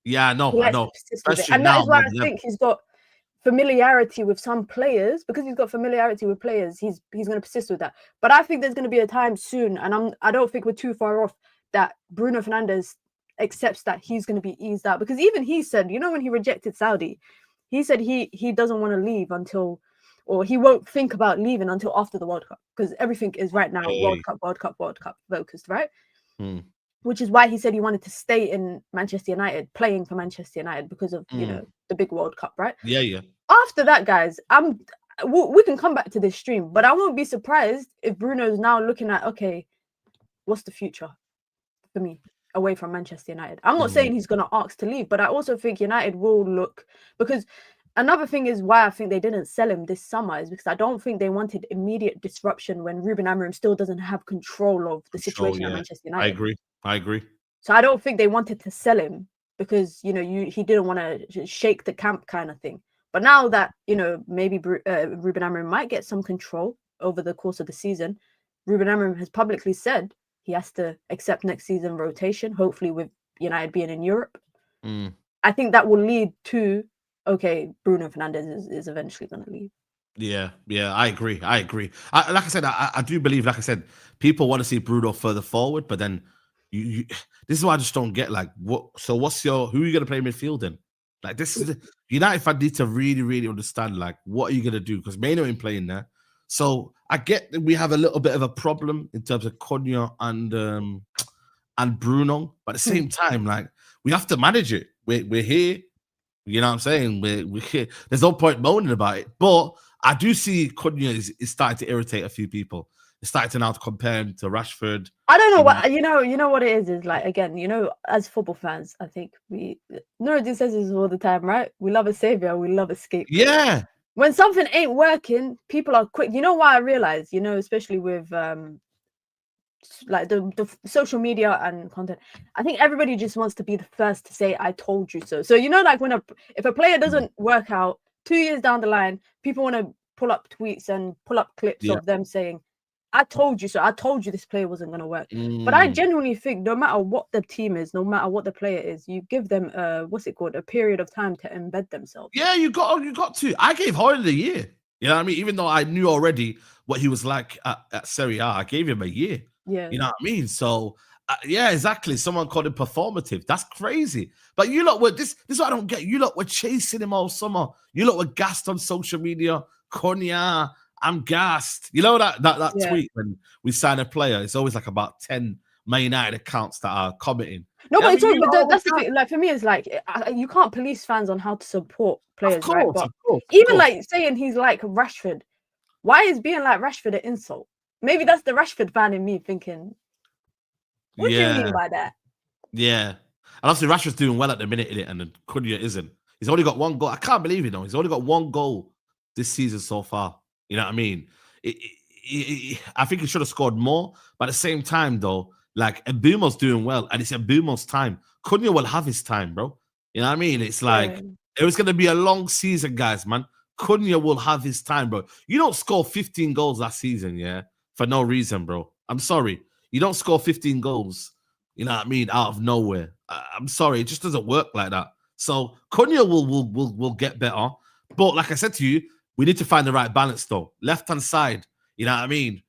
Yeah, I know. And that is why I think he's got familiarity with some players. Because he's got familiarity with players, he's going to persist with that. But I think there's going to be a time soon, and I don't think we're too far off, that Bruno Fernandes accepts that he's going to be eased out. Because even he said, when he rejected Saudi, he said he doesn't want to leave until, or he won't think about leaving until after the World Cup, because everything is right now World Cup focused, right? Which is why he said he wanted to stay in Manchester United, playing for Manchester United, because of the big World Cup, right? Yeah. After that, guys, we can come back to this stream, but I won't be surprised if Bruno's now looking at, okay, what's the future for me away from Manchester United? I'm not saying he's going to ask to leave, but I also think United will look, because another thing is why I think they didn't sell him this summer is because I don't think they wanted immediate disruption when Ruben Amorim still doesn't have control of the situation at Manchester United. I agree. So I don't think they wanted to sell him because, he didn't want to shake the camp kind of thing. But now that, maybe Ruben Amorim might get some control over the course of the season, Ruben Amorim has publicly said he has to accept next season rotation, hopefully with United being in Europe. I think that will lead to, okay, Bruno Fernandes is eventually going to leave. Yeah, I agree. Like I said, I do believe, like I said, people want to see Bruno further forward, but then you this is why I just don't get, like, who are you going to play midfield in? Like, this is United fan need to really, really understand, like, what are you going to do? Because Maino ain't playing there. So I get that we have a little bit of a problem in terms of Cunha and Bruno, but at the same time, like, we have to manage it. We're here. You know what I'm saying? We're here. There's no point moaning about it. But I do see Cunha is starting to irritate a few people. It's starting to now compare him to Rashford. I don't know what you know what it is like, again, as football fans, I think Nuruddin says this all the time, right? We love a savior, we love a scapegoat. Yeah. When something ain't working, people are quick. You know why I realize, especially with like the social media and content, I think everybody just wants to be the first to say I told you so. So you know, like if a player doesn't work out 2 years down the line, people want to pull up tweets and pull up clips of them saying I told you so. I told you this player wasn't going to work. But I genuinely think no matter what the team is, no matter what the player is, you give them a period of time to embed themselves. Yeah, you got to. I gave Haaland a year. You know what I mean? Even though I knew already what he was like at Serie A, I gave him a year. Yeah. You know what I mean? So, yeah, exactly. Someone called it performative. That's crazy. But you lot were, this is what I don't get. You lot were chasing him all summer. You lot were gassed on social media. Konya, I'm gassed. You know that tweet when we sign a player, it's always like about 10 Man United accounts that are commenting. No, but that's the thing. Like for me, it's like you can't police fans on how to support players, right? But even like saying he's like Rashford, why is being like Rashford an insult? Maybe that's the Rashford fan in me thinking, what do you mean by that? Yeah. And obviously Rashford's doing well at the minute in it, and then Konya isn't. He's only got one goal. I can't believe it, though. He's only got one goal this season so far. You know what I mean? I think he should have scored more. But at the same time, though, like Mbumo's doing well, and it's Mbumo's time. Konya will have his time, bro. You know what I mean? It's like it was going to be a long season, guys, man. Konya will have his time, bro. You don't score 15 goals last season, yeah, for no reason, bro. I'm sorry. You don't score 15 goals, you know what I mean, out of nowhere. I'm sorry. It just doesn't work like that. So Konya will get better. But like I said to you, we need to find the right balance, though. Left-hand side, you know what I mean?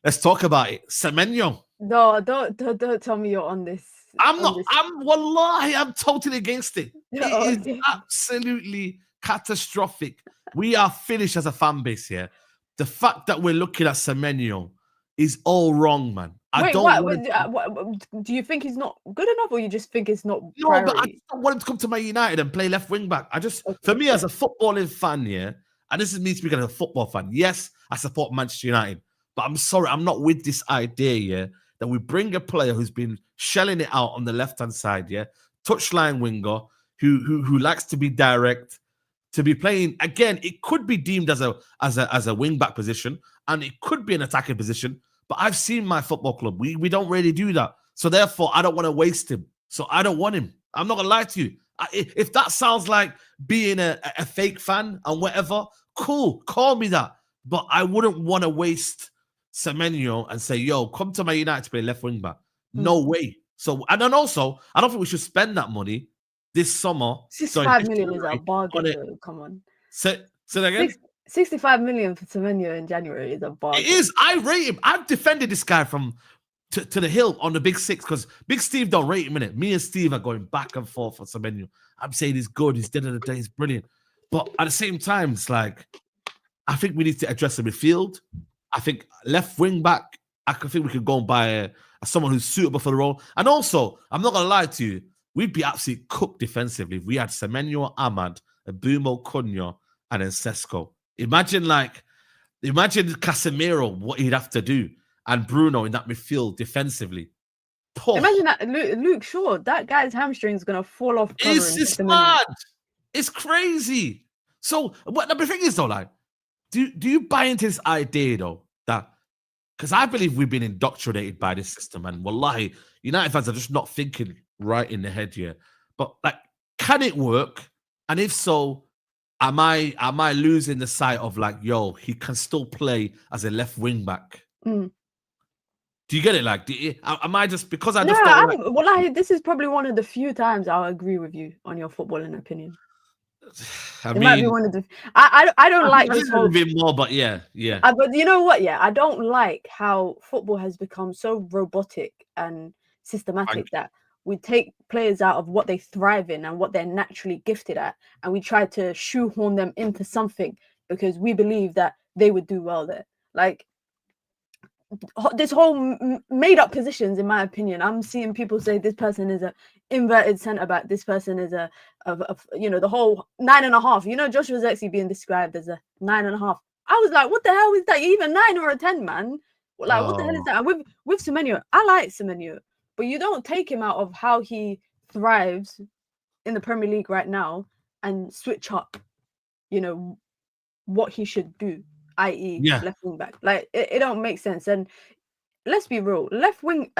Let's talk about it. Semenyo. No, don't tell me you're on this. Wallahi, I'm totally against it. It is absolutely catastrophic. We are finished as a fan base here. The fact that we're looking at Semenyo is all wrong, man. Do you think he's not good enough, or you just think it's not priority? No, but I don't want him to come to Man United and play left wing back. For me as a footballing fan, yeah, and this is me speaking as a football fan. Yes, I support Manchester United, but I'm sorry, I'm not with this idea, yeah, that we bring a player who's been shelling it out on the left-hand side, yeah, touchline winger, who likes to be direct, to be playing again. It could be deemed as a wing back position, and it could be an attacking position. But I've seen my football club. We don't really do that. So therefore, I don't want to waste him. So I don't want him. I'm not gonna lie to you. If that sounds like being a fake fan and whatever, cool, call me that. But I wouldn't want to waste Semenyo and say, yo, come to Man United to play left wing back. No way. So, and then also, I don't think we should spend that money this summer. 65 million is a bargain. Come on. Say that again? 65 million for Semenyo in January is a bargain. It is. I rate him. I've defended this guy from to the hill on the Big Six because Big Steve don't rate him in it. Me and Steve are going back and forth for Semenyo. I'm saying he's good. He's dead of the day. He's brilliant. But at the same time, it's like, I think we need to address the midfield. I think left wing back, I think we could go and buy someone who's suitable for the role. And also, I'm not going to lie to you, we'd be absolutely cooked defensively if we had Semenyo, Ahmad, Mbumo, Konya, and then Sesko. Imagine Casemiro, what he'd have to do, and Bruno in that midfield defensively. Imagine that Luke Shaw, that guy's hamstring is going to fall off. It's mad. It's crazy. So, what the thing is though, like, do you buy into this idea though that because I believe we've been indoctrinated by this system, and wallahi, United fans are just not thinking right in the head here. But like, can it work? And if so, am I losing the sight of like, yo, he can still play as a left wing back? Mm. Do you get it? Like, am I just because I just wallahi, this is probably one of the few times I'll agree with you on your footballing opinion. I it might be one of the. I don't like this whole bit more, but yeah. But you know what? Yeah, I don't like how football has become so robotic and systematic that we take players out of what they thrive in and what they're naturally gifted at, and we try to shoehorn them into something because we believe that they would do well there. Like this whole made-up positions, in my opinion, I'm seeing people say this person is a inverted centre back, this person is a the whole 9.5. You know, Joshua Zexi being described as a 9.5. I was like, what the hell is that? Even 9 or a 10, man? Like, what the hell is that? And with Semenyo, I like Semenyo, but you don't take him out of how he thrives in the Premier League right now and switch up, what he should do, i.e. left wing back. Like, it don't make sense. And let's be real. Left wing.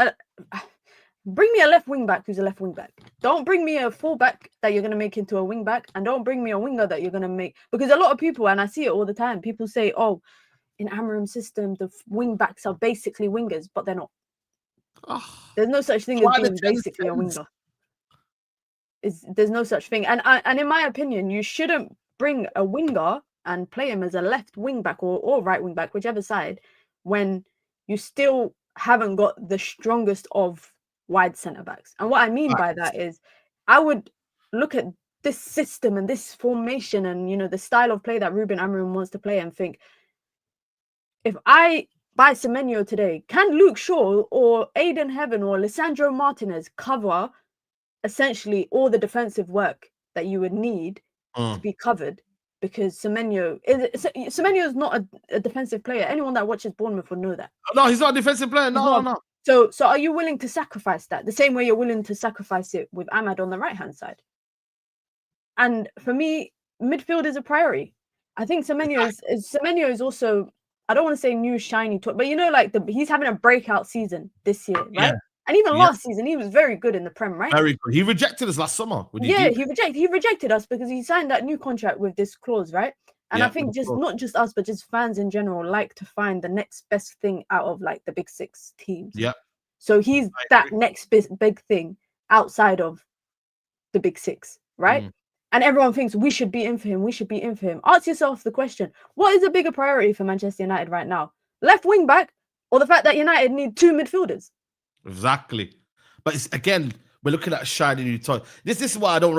Bring me a left wing back who's a left wing back. Don't bring me a full back that you're going to make into a wing back, and don't bring me a winger that you're going to make, because a lot of people, and I see it all the time, people say, oh, in Amorim's system, the wing backs are basically wingers, but they're not. There's no such thing as being basically a winger. There's no such thing. And in my opinion, you shouldn't bring a winger and play him as a left wing back or right wing back, whichever side, when you still haven't got the strongest of wide centre backs. And what I mean by that is, I would look at this system and this formation and, you know, the style of play that Ruben Amorim wants to play and think, if I buy Semenyo today, can Luke Shaw or Aiden Heaven or Lisandro Martinez cover essentially all the defensive work that you would need to be covered? Because Semenyo is not a defensive player. Anyone that watches Bournemouth would know that. No, he's not a defensive player. No. So are you willing to sacrifice that the same way you're willing to sacrifice it with Ahmad on the right-hand side? And for me, midfield is a priority. I think Semenyo is also, I don't want to say new shiny toy, but you know, like he's having a breakout season this year, right? Yeah. And even last season, he was very good in the Prem, right? Very good. He rejected us last summer. He rejected us because he signed that new contract with this clause, right? And I think not just us, but just fans in general like to find the next best thing out of like the big six teams. Yeah. So he's that next big thing outside of the big six, right? And everyone thinks we should be in for him. We should be in for him. Ask yourself the question: what is a bigger priority for Manchester United right now? Left wing back, or the fact that United need 2 midfielders? Exactly. But it's, again, we're looking at a shiny new toy. This is what I don't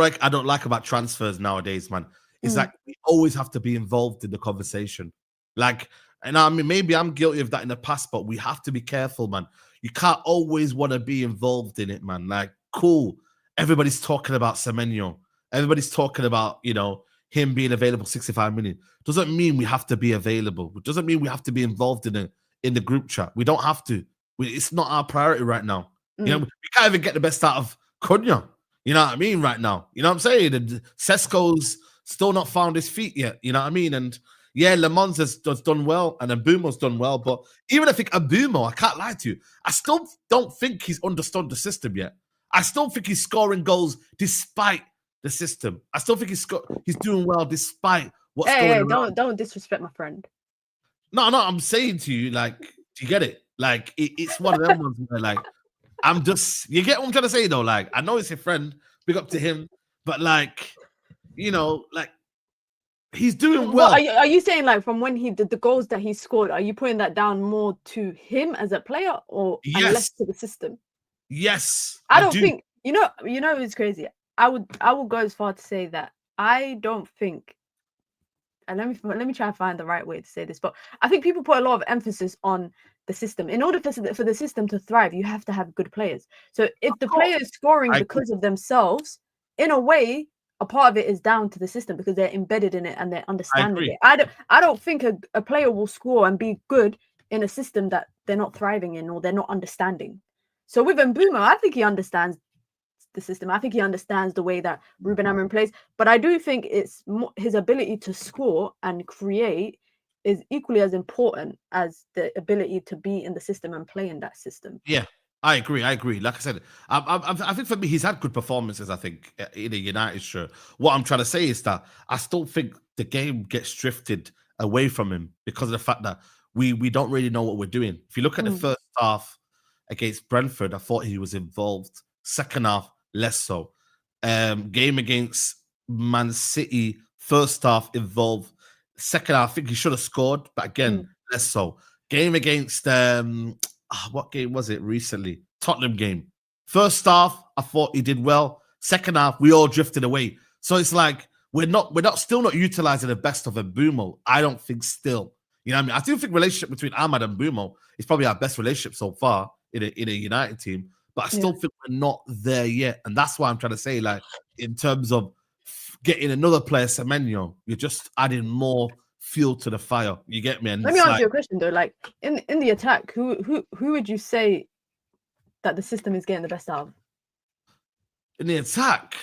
like about transfers nowadays, man. It's like we always have to be involved in the conversation. Like, and I mean, maybe I'm guilty of that in the past, but we have to be careful, man. You can't always want to be involved in it, man. Like, cool. Everybody's talking about Semenyo. Everybody's talking about, you know, him being available 65 million. Doesn't mean we have to be available. It doesn't mean we have to be involved in the group chat. We don't have to. It's not our priority right now. You know, we can't even get the best out of Cunha. You know what I mean? Right now. You know what I'm saying? And Sesko's still not found his feet yet. You know what I mean? And yeah, Le Mans has done well and Mbumo's done well. But even if Mbumo, I can't lie to you, I still don't think he's understood the system yet. I still think he's scoring goals despite the system. I still think he's doing well despite what's going on. Don't disrespect my friend. No, I'm saying to you, like, do you get it? Like, it's one of them ones where, like, you get what I'm trying to say, though? Like, I know it's your friend, big up to him, but, like, you know, like, he's doing well. Are you saying, like, from when he did the goals that he scored, are you putting that down more to him as a player or less to the system? Yes. I don't think, you know, it's crazy. I would go as far to say that I don't think, and let me try and find the right way to say this, but I think people put a lot of emphasis on the system. In order for the system to thrive, you have to have good players. So if the player is scoring because of themselves, in a way, a part of it is down to the system because they're embedded in it and they're understanding it. I don't think a player will score and be good in a system that they're not thriving in or they're not understanding. So with Mbumo, I think he understands the system. I think he understands the way that Ruben Amorim plays, but I do think it's his ability to score and create is equally as important as the ability to be in the system and play in that system. Yeah, I agree. Like I said, I think for me, he's had good performances, I think, in a United shirt. What I'm trying to say is that I still think the game gets drifted away from him because of the fact that we don't really know what we're doing. If you look at the first half against Brentford, I thought he was involved. Second half, less so. Game against Man City, first half involved. Second half, I think he should have scored, but again, less so. Game against what game was it recently? Tottenham game. First half, I thought he did well. Second half, we all drifted away. So it's like we're still not utilizing the best of Mbumo. I don't think still. You know what I mean? I still think relationship between Ahmad and Mbumo is probably our best relationship so far in a United team. But I still think we're not there yet. And that's why I'm trying to say, like, in terms of getting another player, Semenyo, you're just adding more fuel to the fire. You get me? And let me ask you a question, though. Like, in the attack, who would you say that the system is getting the best out of? In the attack?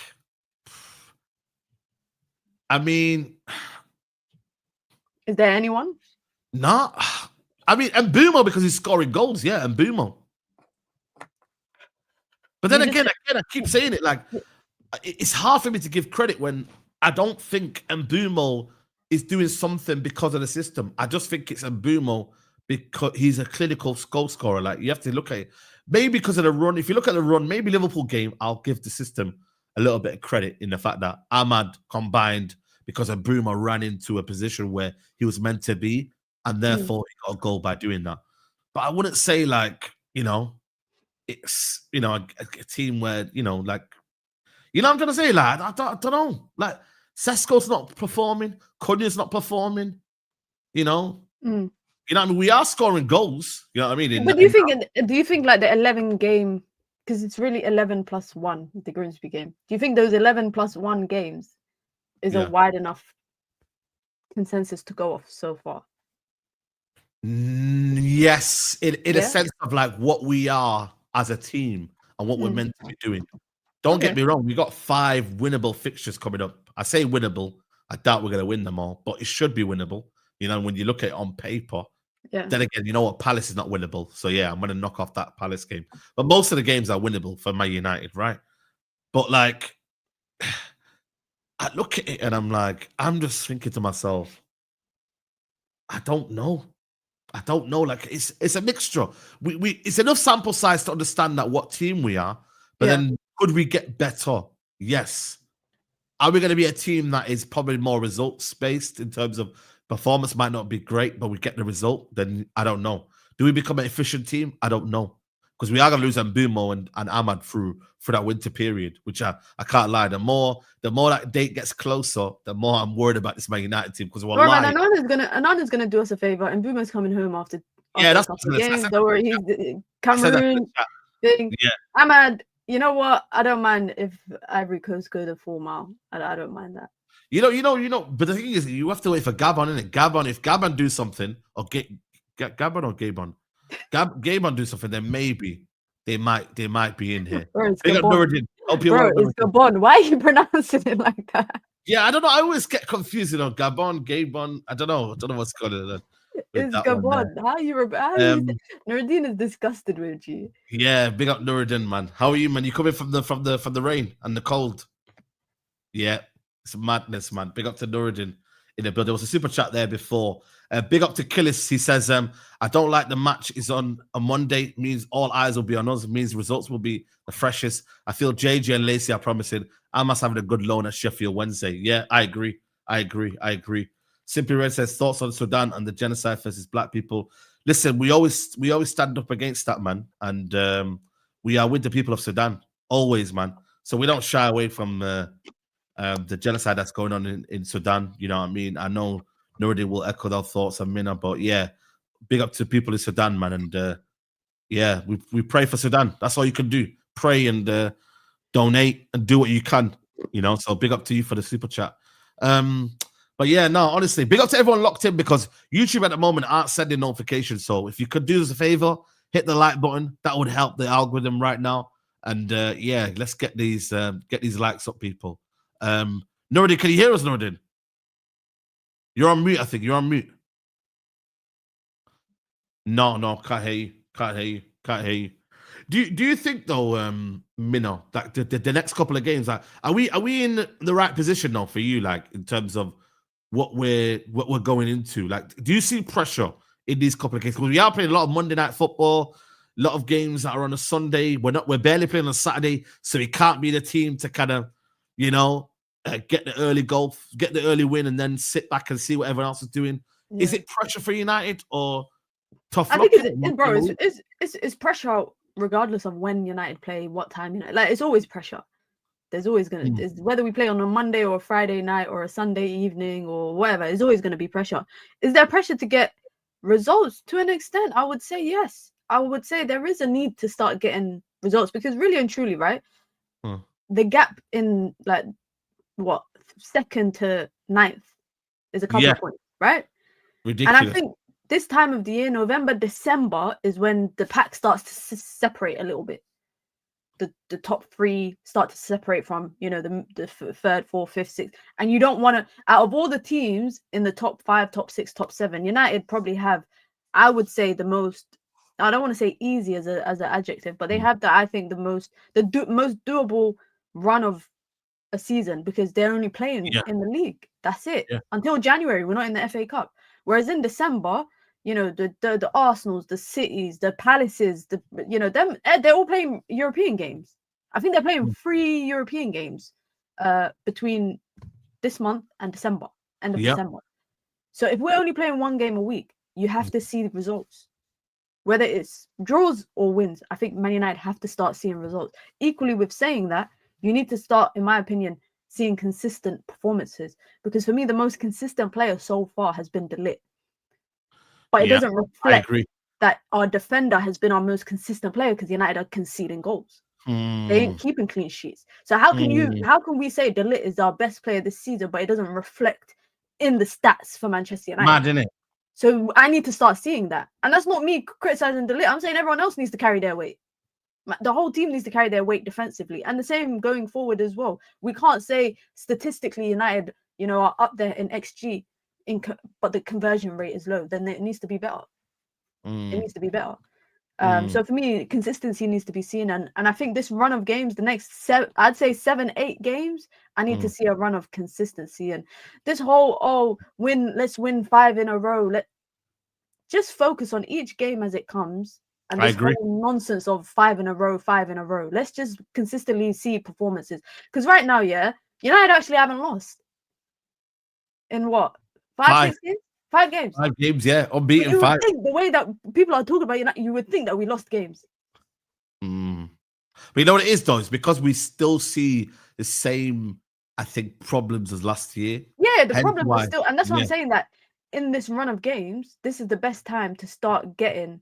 I mean... Is there anyone? No. I mean, and Mbumo because he's scoring goals, yeah, and Mbumo. But then again, I keep saying it, like, it's hard for me to give credit when I don't think Mbumo is doing something because of the system. I just think it's Mbumo because he's a clinical goal scorer. Like, you have to look at it. Maybe because of the run. If you look at the run, maybe Liverpool game, I'll give the system a little bit of credit in the fact that Ahmad combined because Mbumo ran into a position where he was meant to be, and therefore he got a goal by doing that. But I wouldn't say, like, it's, a team where, like, what I'm trying to say? Like, I don't know. Like, Sesko's not performing. Cunha's not performing. You know what I mean? We are scoring goals. You know what I mean? But do you think like the 11 game, because it's really 11 plus 1, the Grimsby game. Do you think those 11 plus 1 games is a wide enough consensus to go off so far? Yes, in a sense of like what we are as a team and what we're meant to be doing. Don't get me wrong, we got 5 winnable fixtures coming up. I say winnable. I doubt we're going to win them all, but it should be winnable. When you look at it on paper. Yeah. Then again, you know what? Palace is not winnable. So yeah, I'm going to knock off that Palace game. But most of the games are winnable for Man United, right? But like, I look at it and I'm like, I'm just thinking to myself, I don't know. Like, it's a mixture. It's enough sample size to understand that what team we are. But then could we get better? Yes. Are we going to be a team that is probably more results based in terms of performance might not be great, but we get the result? Then I don't know. Do we become an efficient team? I don't know. Because we are going to lose Mbumo and Ahmad through that winter period, which I can't lie. The more that date gets closer, the more I'm worried about this Man United team. Because Anana's gonna do us a favor, and Mbumo's coming home after that's a couple of games. Don't worry, he's Cameroon thing. Yeah. Ahmad, you know what? I don't mind if Ivory Coast go the 4 mile. I don't mind that. You know. But the thing is, you have to wait for Gabon, innit? Gabon, if Gabon do something, or Gabon or Gabon, Gabon do something, then maybe they might be in here. Bro, it's Gabon. Why are you pronouncing it like that? Yeah, I don't know. I always get confused. Gabon. I don't know what's going on. It's Gabon. How you Nuruddin is disgusted with you. Yeah, big up Nuruddin, man. How are you, man? You coming from the rain and the cold? Yeah, it's madness, man. Big up to Nuruddin in the building. There was a super chat there before. Big up to Killis. He says, I don't like the match is on a Monday. Means all eyes will be on us. Means results will be the freshest. I feel JJ and Lacey are promising. I must have a good loan at Sheffield Wednesday. Yeah, I agree. Simply Red says, thoughts on Sudan and the genocide versus black people. Listen, we always stand up against that, man. And we are with the people of Sudan. Always, man. So we don't shy away from the genocide that's going on in Sudan. You know what I mean? I know Nuruddin will echo their thoughts and Minna, but yeah, big up to people in Sudan, man. And yeah, we pray for Sudan. That's all you can do. Pray and donate and do what you can, So big up to you for the super chat. But yeah, no, honestly, big up to everyone locked in, because YouTube at the moment aren't sending notifications. So if you could do us a favor, hit the like button. That would help the algorithm right now. And yeah, let's get these likes up, people. Nuruddin, can you hear us, Nuruddin? You're on mute, I think. You're on mute. No, can't hear you. Do you think though, Minno, that the next couple of games, like, are we in the right position now for you, like, in terms of what we're going into? Like, do you see pressure in these couple of games? Because we are playing a lot of Monday night football, a lot of games that are on a Sunday. We're barely playing on a Saturday, so we can't be the team to kind of, get the early goal, get the early win, and then sit back and see what everyone else is doing. Yeah. Is it pressure for United or tough luck? I think it's pressure regardless of when United play, what time United. Like, it's always pressure. There's always gonna whether we play on a Monday or a Friday night or a Sunday evening or whatever, it's always gonna be pressure. Is there pressure to get results? To an extent, I would say yes. I would say there is a need to start getting results, because really and truly, right? The gap in, like, what, 2nd to 9th is a couple of points, right? Ridiculous. And I think this time of the year, November, December, is when the pack starts to separate a little bit. The top 3 start to separate from, the 3rd, 4th, 5th, 6th. And you don't want to, out of all the teams in the top 5, top 6, top 7, United probably have, I would say the most. I don't want to say easy as an adjective, but they have I think the most doable run of a season because they're only playing in the league. That's it. Until January, we're not in the FA Cup. Whereas in December, you know, the Arsenals, the Cities, the Palaces, them, they're all playing European games. I think they're playing 3 European games between this month and December, end of December. So if we're only playing 1 game a week, you have to see the results. Whether it's draws or wins, I think Man United have to start seeing results. Equally with saying that, you need to start, in my opinion, seeing consistent performances. Because for me, the most consistent player so far has been De Ligt. But it doesn't reflect that our defender has been our most consistent player because United are conceding goals. They ain't keeping clean sheets. So how can we say De Ligt is our best player this season, but it doesn't reflect in the stats for Manchester United? Mad, innit? So I need to start seeing that. And that's not me criticizing De Ligt. I'm saying everyone else needs to carry their weight. The whole team needs to carry their weight defensively. And the same going forward as well. We can't say statistically United, you know, are up there in XG, but the conversion rate is low. Then it needs to be better. It needs to be better. So for me, consistency needs to be seen. And I think this run of games, the next 7-8 games, I need to see a run of consistency. And this whole, let's win 5 in a row. Just focus on each game as it comes. And this whole nonsense of 5 in a row. Let's just consistently see performances. Because right now, United actually haven't lost. In what? 5, 6 games? 5 games. 5 games, unbeaten. You 5. think the way that people are talking about United, you would think that we lost games. But you know what it is, though? It's because we still see the same, I think, problems as last year. Yeah, the problem is still, and that's what I'm saying, that in this run of games, this is the best time to start getting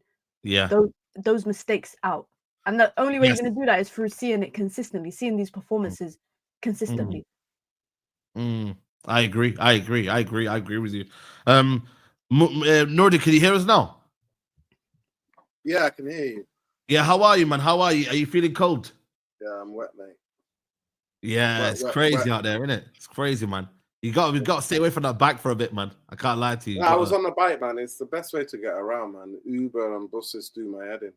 those mistakes out. And the only way you're going to do that is through seeing it consistently, seeing these performances consistently. I agree with you. Nordi, can you hear us now? Yeah, I can hear you. Yeah, how are you, man? How are you? Are you feeling cold? Yeah, I'm wet, mate. Yeah, it's crazy out there, isn't it? It's crazy, man. We got to stay away from that bike for a bit, man. I can't lie to you. I was on the bike, man. It's the best way to get around, man. Uber and buses do my head in.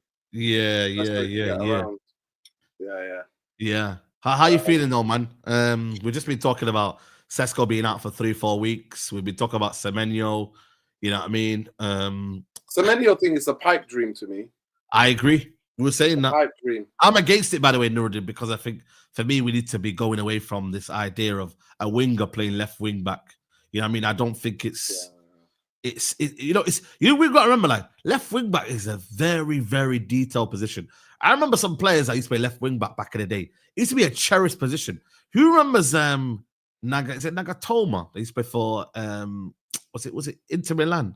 Yeah. How you feeling though, man? We've just been talking about Sesko being out for 3-4 weeks. We've been talking about Semenyo. You know what I mean? Semenyo thing is a pipe dream to me. I agree. We were saying that. Pipe dream. I'm against it, by the way, Nuruddin, because I think for me we need to be going away from this idea of a winger playing left wing back. You know what I mean? I don't think we've got to remember, like, left wing back is a very, very detailed position. I remember some players that used to play left wing back in the day. It used to be a cherished position. Who remembers Nagatomo? They used to play for was it Inter Milan?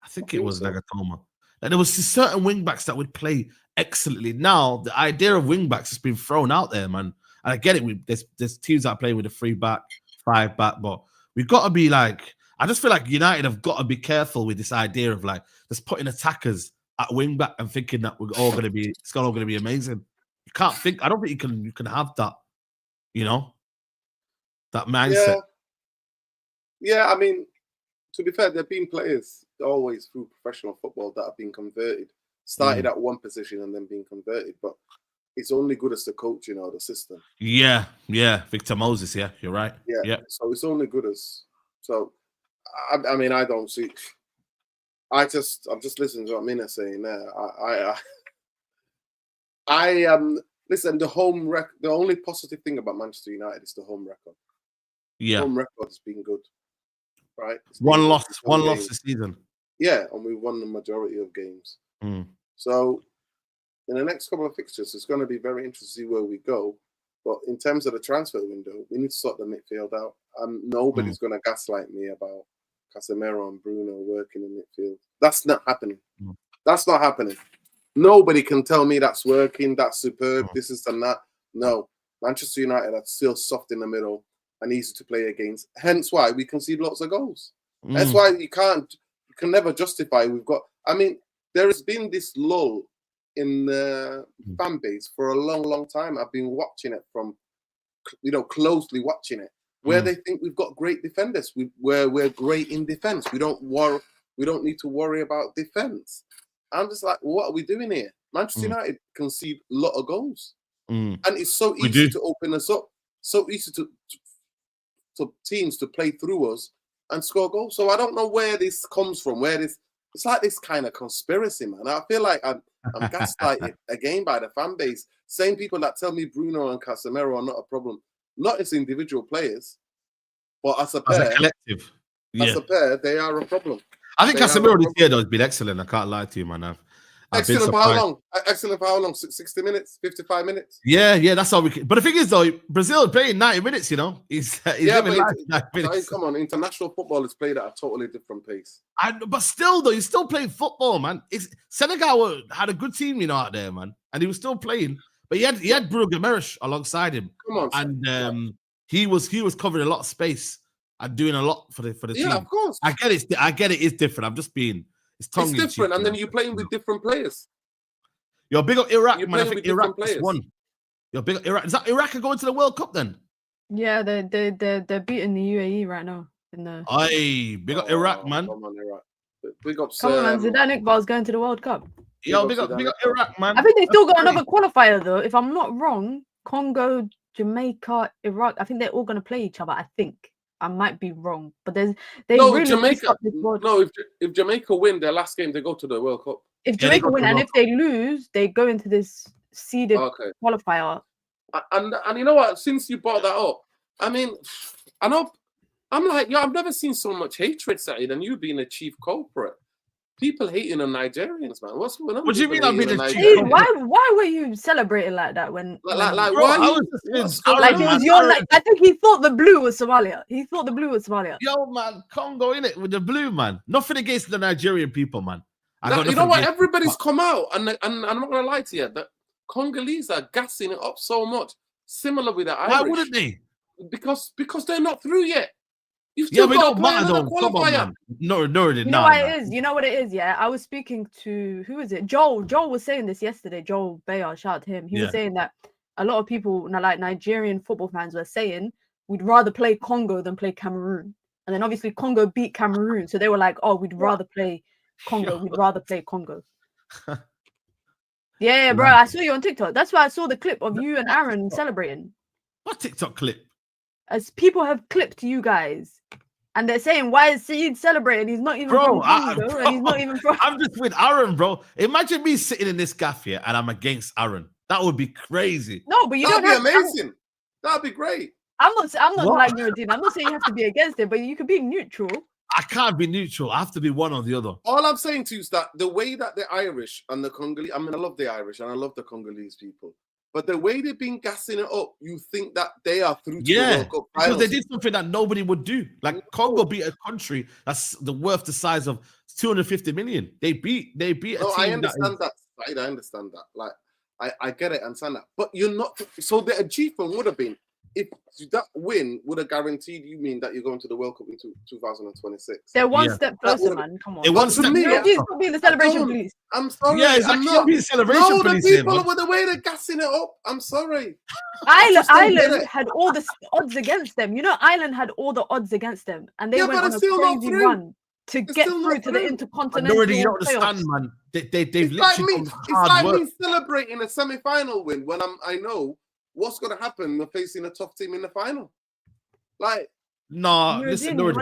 I think it was so. Nagatomo. And there was certain wing backs that would play excellently. Now the idea of wing backs has been thrown out there, man. And I get it. There's teams that are playing with a 3-back, 5-back, but we've got to be like. I just feel like United have got to be careful with this idea of like just putting attackers at wing back and thinking that it's all going to be amazing. You can't think. I don't think you can have that. You know, that mindset. Yeah. I mean, to be fair, there've been players always through professional football that have been converted, started at one position and then been converted. But it's only good as the coach, you know, the system. Yeah. Victor Moses. Yeah, you're right. Yeah. So it's only good as so. I mean, I don't see. I'm just listening to what Mina's saying there. Listen. The home record. The only positive thing about Manchester United is the home record. Yeah, home record has been good, right? One loss this season. Yeah, and we won the majority of games. So, in the next couple of fixtures, it's going to be very interesting to see where we go. But in terms of the transfer window, we need to sort the midfield out. Nobody's going to gaslight me about Casemiro and Bruno working in midfield. That's not happening. That's not happening. Nobody can tell me that's working, that's superb, this is and that. No. Manchester United are still soft in the middle and easy to play against. Hence why we concede lots of goals. That's why you can never justify. There has been this lull in the fan base for a long, long time. I've been watching it from, closely watching it, where they think we've got great defenders. We're great in defense. We don't We don't need to worry about defense. I'm just like, what are we doing here? Manchester United concede a lot of goals. And it's so easy to open us up. So easy to teams to play through us and score goals. So I don't know where this comes from, it's like this kind of conspiracy, man. I feel like I'm gaslighted again by the fan base. Same people that tell me Bruno and Casemiro are not a problem. Not as individual players, but as a pair. As a collective. Yeah. As a pair, they are a problem. I think Casemiro this year, though, has been excellent. I can't lie to you, man. Excellent for how long? Excellent for how long? 60 minutes? 55 minutes? Yeah, that's all we can. But the thing is, though, Brazil playing 90 minutes, you know. He's living life 90 minutes. Come on, international football is played at a totally different pace. But still, though, he's still playing football, man. Senegal had a good team, you know, out there, man. And he was still playing. But he had Bruno Guimaraes alongside him. Come on. And he was covering a lot of space and doing a lot for the team. Yeah, of course. I get it. It's different. I'm just being... It's different, and then you're playing with different players. You're big up Iraq, man. I think Iraq just won. You're big up Iraq. Is that Iraq are going to the World Cup then? Yeah, they're beating the UAE right now. Big up Iraq, man. Come on, Iraq. Big up. Come on, man. Zidane Iqbal's going to the World Cup. Yo, big up Iraq, man. I think they still got another qualifier though. If I'm not wrong, Congo, Jamaica, Iraq. I think they're all going to play each other. I think. I might be wrong, but Jamaica. No, if Jamaica win their last game, they go to the World Cup. If Jamaica win, and if they lose, they go into this seeded qualifier. And you know what? Since you brought that up, I mean, I'm like, I've never seen so much hatred, Saeed, and you being a chief culprit. People hating on Nigerians, man. What's going on? What do you mean I'm being a chief? Why were you celebrating like that when? Like why? It was your. Like, I think he thought the blue was Somalia. Yo, man, Congo in it with the blue, man. Nothing against the Nigerian people, man. You know what? Everybody's come out, and I'm not gonna lie to you. The Congolese are gassing it up so much. Similar with the Irish. Why wouldn't they? Because they're not through yet. We don't matter though. Come on, man. No, you know what it is. You know what it is. Yeah, I was speaking to who is it? Joel. Joel was saying this yesterday. Joel Bayer, shout out to him. He was saying that a lot of people, like Nigerian football fans, were saying we'd rather play Congo than play Cameroon. And then obviously Congo beat Cameroon, so they were like, "Oh, we'd rather play Congo. We'd rather play Congo." Yeah, bro. I saw you on TikTok. That's why I saw the clip of you and Aaron celebrating. What TikTok clip? As people have clipped you guys, and they're saying, "Why is Saeed celebrating? He's not even from Congo, and he's not even from." I'm just with Aaron, bro. Imagine me sitting in this gaff here, and I'm against Aaron. That would be crazy. No, but that'd be amazing. That'd be great. I'm not like Nuruddin. I'm not saying you have to be against it, but you could be neutral. I can't be neutral. I have to be one or the other. All I'm saying to you is that the way that the Irish and the Congolese, I mean, I love the Irish and I love the Congolese people, but the way they've been gassing it up, you think that they are through to the World Cup because they did something that nobody would do. Like Congo beat a country that's worth the size of 250 million. They beat a team. I understand that. Right? I understand that. Like, I get it and understand that. But you're not. So the achievement would have been, if that win would have guaranteed you mean that you're going to the World Cup in 2026. They're one step closer, man. Come on. It one step closer. Stop being the celebration, please. I'm sorry. Yeah, I'm not being the celebration, no, please. The people with the way they're gassing it up. I'm sorry. Ireland had all the odds against them. You know, Ireland had all the odds against them, and they went on a crazy run to get through to the intercontinental. You don't understand, man. They've literally it's like me celebrating a semi-final win when I know what's going to happen. We're facing a tough team in the final. Like, no, listen, you're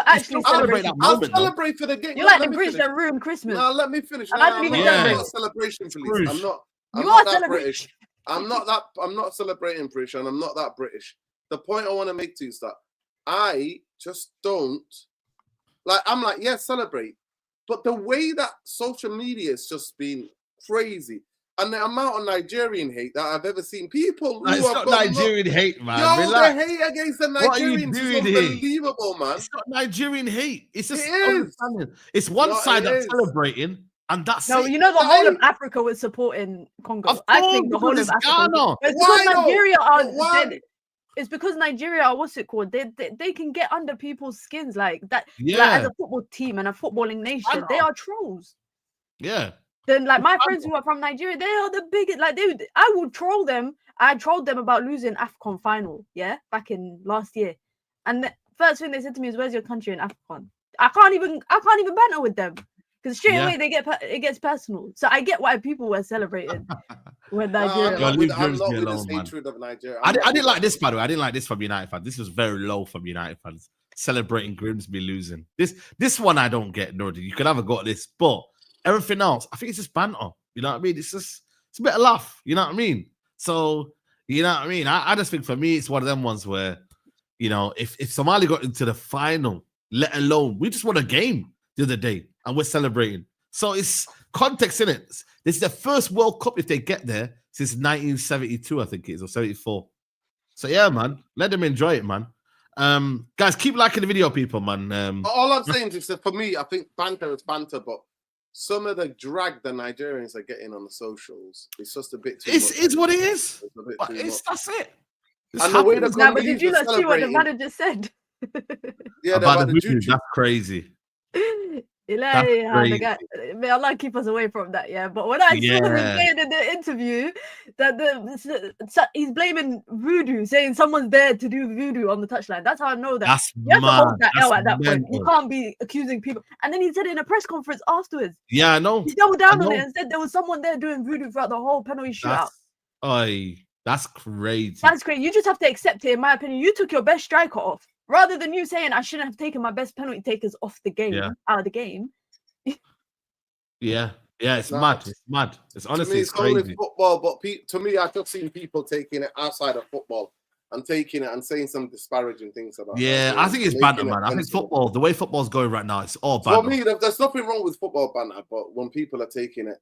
actually celebrate that moment. I'll celebrate for the game. You're like the British that ruined Christmas. No, let me finish. I'm not a celebration police. I'm not that British. I'm not celebrating British, and I'm not that British. The point I want to make to you is that I just don't like. I'm like, yeah, celebrate, but the way that social media has just been crazy. And the amount of Nigerian hate that I've ever seen, people who it's not Nigerian hate, man. Yo, the hate against the Nigerians is unbelievable, man. It's not Nigerian hate. It's just understanding. It's one side that's celebrating, and that's no. You know, the whole of Africa was supporting Congo. I think the whole of Africa. It's because Nigeria are. It's because Nigeria are what's it called? They can get under people's skins like that. Yeah. Like, as a football team and a footballing nation, they are trolls. Yeah. Then, like my friends who are from Nigeria, they are the biggest. Like, I would troll them. I trolled them about losing AFCON final, back in last year. And the first thing they said to me is, "Where's your country in AFCON?" I can't even banter with them because straight away it gets personal. So I get why people were celebrating when Nigeria. I'm not with alone, this hatred of Nigeria. I didn't like this, by the way. I didn't like this from United fans. This was very low from United fans. Celebrating Grimsby losing. This one I don't get, Nordy. You could have a go at this, but everything else, I think it's just banter. You know what I mean? It's a bit of laugh. You know what I mean? So, you know what I mean? I just think for me, it's one of them ones where, you know, if Somalia got into the final, let alone, we just won a game the other day and we're celebrating. So it's context in it. This is the first World Cup if they get there since 1972, I think it is, or 74. So yeah, man, let them enjoy it, man. Guys, keep liking the video, people, man. All I'm saying is that for me, I think banter is banter, but some of the drag the Nigerians are getting on the socials, it's just a bit too much. It's what it is. That's it. And the way but did you not see what the manager said? Yeah, about the voodoo, that's crazy. May Allah keep us away from that, yeah. But when I saw him saying in the interview that he's blaming voodoo, saying someone's there to do voodoo on the touchline. That's how I know that. You have to hold that L at that point. You can't be accusing people. And then he said it in a press conference afterwards. Yeah, I know. He doubled down on it and said there was someone there doing voodoo throughout the whole penalty shootout. That's crazy. That's crazy. You just have to accept it, in my opinion. You took your best striker off. Rather than you saying I shouldn't have taken my best penalty takers off the game, out of the game. It's mad. It's mad. It's honestly it's crazy. Only football, but to me, I've just seen people taking it outside of football and taking it and saying some disparaging things about it. Yeah, I think it's banter, man. I think football, the way football's going right now, it's all banter. For me, there's nothing wrong with football banter, but when people are taking it,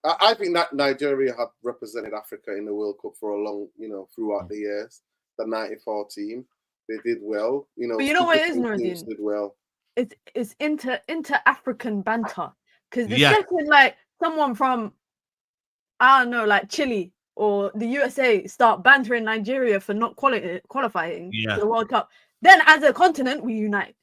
I think that Nigeria have represented Africa in the World Cup for a long, throughout the years. The '94 team. They did well, But you know what it is, Nordin? Did well. It's inter-African banter, because the second someone from I don't know, like Chile or the USA start bantering Nigeria for not qualifying to the World Cup, then as a continent we unite.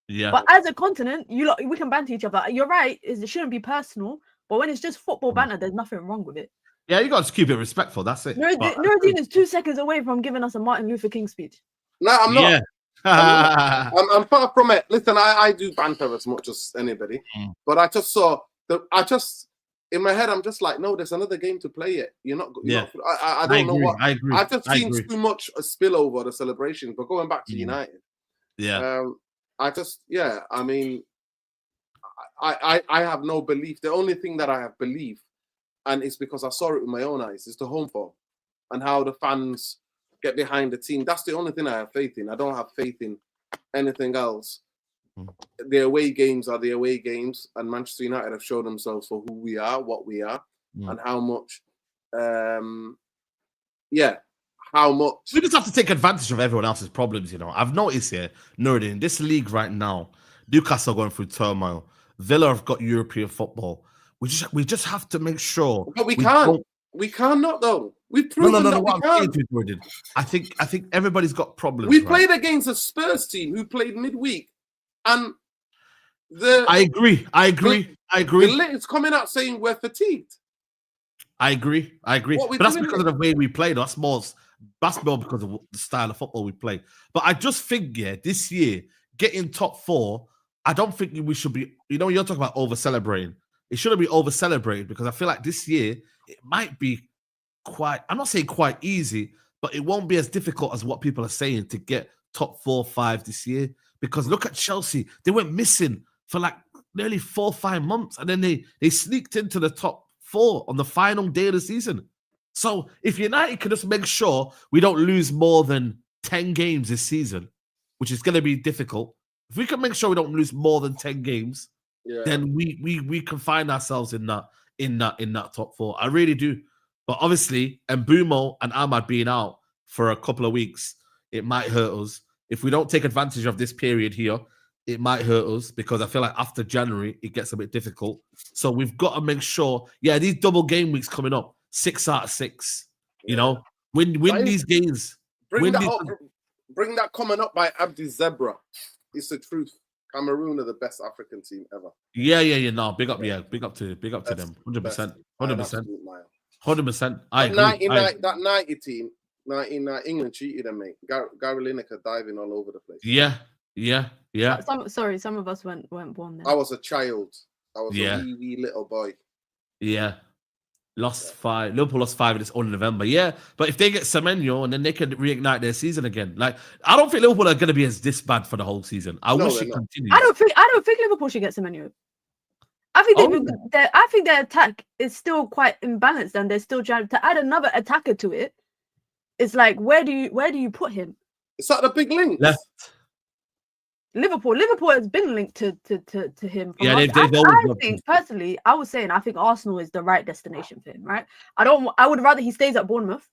Yeah. But as a continent, we can banter each other. You're right; it shouldn't be personal. But when it's just football banter, there's nothing wrong with it. Yeah, you got to keep it respectful. That's it. Nuruddin is 2 seconds away from giving us a Martin Luther King speech. No, I'm not. I'm far from it. Listen, I do banter as much as anybody, but I just saw in my head, I'm just like, no, there's another game to play it. You're not. I don't know what. I agree. I've just seen too much a spillover the celebration. But going back to United, I mean, I have no belief. The only thing that I have belief, and it's because I saw it with my own eyes, is the home form and how the fans get behind the team. That's the only thing I have faith in. I don't have faith in anything else. The away games are the away games, and Manchester United have shown themselves for who we are, what we are, and how much. How much. We just have to take advantage of everyone else's problems. I've noticed here, Nuruddin, in this league right now, Newcastle are going through turmoil. Villa have got European football. We just have to make sure. But we can't. We cannot though. We've proven that we can't. I think everybody's got problems. We played against a Spurs team who played midweek, and I agree. The it's coming out saying we're fatigued. I agree. But that's because of the way we played. That's more because of the style of football we play. But I just think, this year getting top 4, I don't think we should be. You're talking about over celebrating. It shouldn't be over celebrated because I feel like this year it might be quite. I'm not saying quite easy, but it won't be as difficult as what people are saying to get top 4, 5 this year. Because look at Chelsea; they went missing for like nearly 4 or 5 months, and then they sneaked into the top 4 on the final day of the season. So if United can just make sure we don't lose more than 10 games this season, which is going to be difficult, if we can make sure we don't lose more than 10 games, then we can find ourselves in that top 4. I really do. But obviously, Mbumo and Ahmad being out for a couple of weeks, it might hurt us. If we don't take advantage of this period here, it might hurt us because I feel like after January, it gets a bit difficult. So we've got to make sure, these double game weeks coming up, 6 out of 6, win these games. Bring that comment up by Abdi Zebra. It's the truth. Cameroon are the best African team ever. No, big up to them. 100%. 100%. I agree. That 90 team, 99, England cheated them, mate. Gary Lineker diving all over the place. Yeah. Yeah, yeah. Some of us weren't born then. I was a child. I was a wee little boy. Yeah. Lost 5. Liverpool lost 5 in this only November. Yeah, but if they get Semenyo and then they can reignite their season again. Like, I don't think Liverpool are going to be this bad for the whole season. I wish it continues. I don't think Liverpool should get Semenyo. I think their attack is still quite imbalanced, and they're still trying to add another attacker to it. It's like, where do you put him? It's like the big link. Left. Liverpool has been linked to him. Yeah, I think personally, I think Arsenal is the right destination for him. Right? I would rather he stays at Bournemouth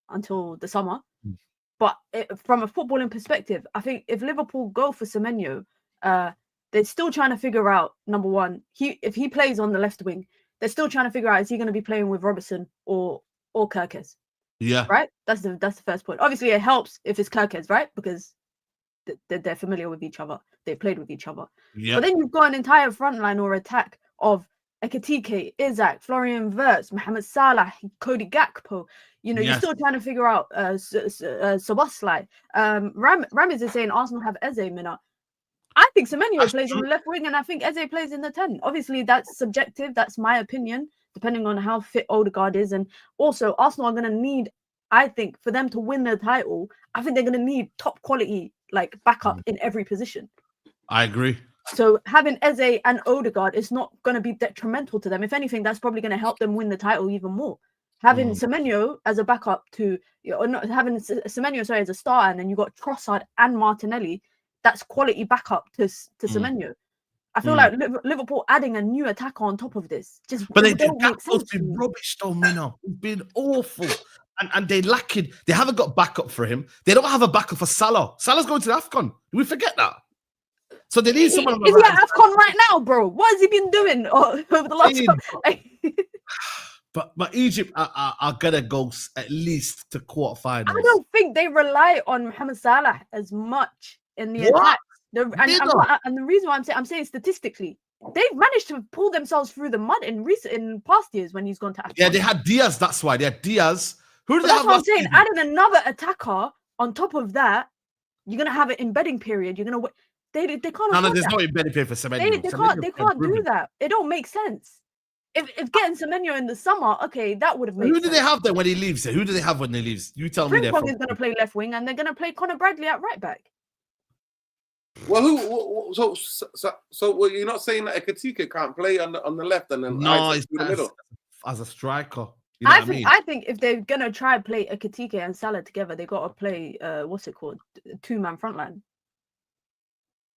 until the summer. But from a footballing perspective, I think if Liverpool go for Semenyo, they're still trying to figure out, number one, if he plays on the left wing, they're still trying to figure out, is he going to be playing with Robertson or Kirkes? Yeah. Right? That's the first point. Obviously, it helps if it's Kirkes, right? Because they're familiar with each other. They played with each other. Yeah. But then you've got an entire front line or attack of Ekitike, Isak, Florian Wirtz, Mohamed Salah, Cody Gakpo. You're still trying to figure out Szoboszlai. Ramiz is saying Arsenal have Eze Mina. I think Semenyo plays on the left wing, and I think Eze plays in the 10. Obviously, that's subjective. That's my opinion, depending on how fit Odegaard is. And also, Arsenal are going to need, I think, for them to win the title, I think they're going to need top quality backup in every position. I agree. So having Eze and Odegaard is not going to be detrimental to them. If anything, that's probably going to help them win the title even more. Having Semenyo as a backup to, or not having Semenyo, as a star, and then you got Trossard and Martinelli. That's quality backup to Semenyo. I feel like Liverpool adding a new attacker on top of this but Gakpo's been rubbish though, Mino. It's been awful, and they lacking. They haven't got backup for him. They don't have a backup for Salah. Salah's going to the AFCON. We forget that. So they need someone. Is he at AFCON right now, bro? What has he been doing over the last? But Egypt are gonna go at least to quarterfinals. I don't think they rely on Mohamed Salah as much in the attack. And the reason why I'm saying statistically, they've managed to pull themselves through the mud in past years when he's gone to AFCON. Yeah, they had Diaz. That's why they had Diaz. Who did they have? That's what I'm saying. Adding another attacker on top of that, you're gonna have an embedding period. You're gonna wait. They can't. No, there's no embedding period for Semenyo. They can't do that. It don't make sense. If getting Semenyo in the summer, okay, that would have made sense. Who do they have then when he leaves? Who do they have when he leaves? You tell me. Frimpong is going to play left wing, and they're going to play Conor Bradley at right back. Well, so you're not saying that Ekitike can't play on the left and then he's in the middle as a striker. You know I think if they're going to try play Ekitike and Salah together, they got to play what's it called, 2-man front line.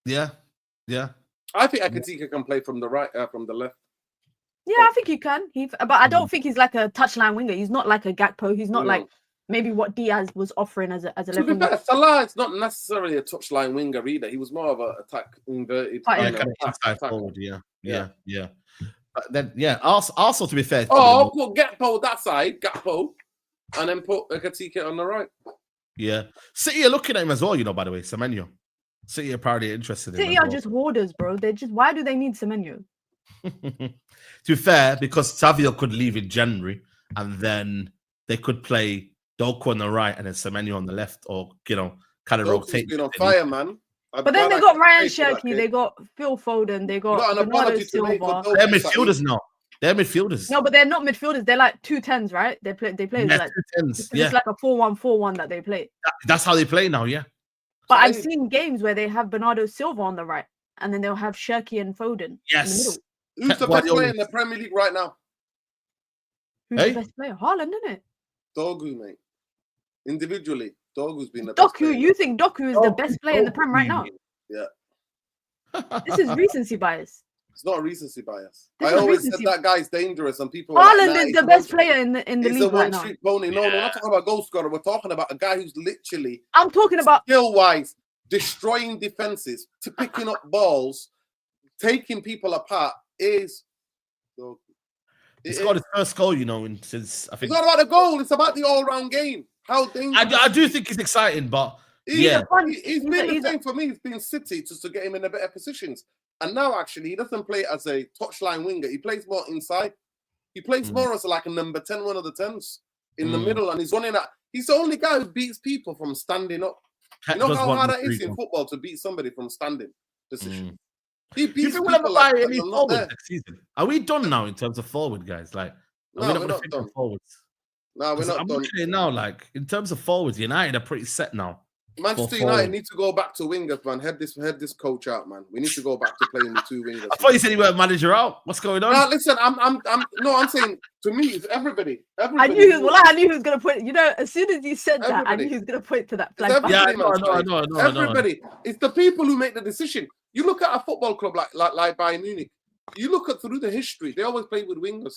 Yeah. I think Ekitike can play from the right, from the left. Yeah, I think he can. But I don't think he's like a touchline winger. He's not like a Gakpo. He's not like maybe what Diaz was offering as a level. Salah is not necessarily a touchline winger either. He was more of an attack inverted. Forward, yeah. But then, also to be fair. I'll put Gakpo that side, and then put Ekitike on the right. Yeah. City are looking at him as well, by the way, Semenyo. City are probably interested in him. City are just hoarders, bro. Why do they need Semenyo? To be fair, because Savio could leave in January, and then they could play Doku on the right and then Semenyo on the left, or kind of rotate. Been on fire, man. But then they got Ryan Cherky, they got Phil Foden, they got Bernardo Silva. They're midfielders now. They're midfielders. No, but they're not midfielders. They're like 2-10s, right? They play like 2-10s. It's like a 4-1-4-1 that they play. That's how they play now, yeah. But I've seen games where they have Bernardo Silva on the right, and then they'll have Cherky and Foden in the middle. Who's the best player in the Premier League right now? Who's the best player? Haaland, isn't it? Dogu, mate. Individually, Dogu's been the best player. You think Doku is the best player in the Prem right now? Yeah. This is recency bias. It's not a recency bias. I always said that guy's dangerous, and people. Haaland is the best player in the league right now. He's a one-street pony. No, we're not talking about goal scorer. We're talking about a guy who's literally. I'm talking about skill-wise, destroying defenses, to picking up balls, taking people apart. He's got his first goal, since I think. It's not about the goal. It's about the all-round game. How dangerous. I do think it's exciting, but he's been the same for me. It's been City just to get him in the better positions. And now, actually, he doesn't play as a touchline winger. He plays more inside. He plays more as like a number 10, one of the 10s in the middle. And he's running at. He's the only guy who beats people from standing up. You know how hard it is in football to beat somebody from standing position. Do you think we'll ever buy any forward next season? Are we done now in terms of forward, guys? Like, are we not done forwards? No, we're not I'm done. looking now, like, in terms of forwards, United are pretty set now. Manchester United need to go back to wingers, man. Head this coach out, man. We need to go back to playing with 2 wingers. I thought you said you were a manager out. What's going on? No, listen, I'm saying to me, it's everybody. I knew he was gonna point. You know, as soon as you said that, I knew he was gonna point to that flag. Yeah, I know. Everybody. It's the people who make the decision. You look at a football club like Bayern Munich. You look at through the history. They always play with wingers.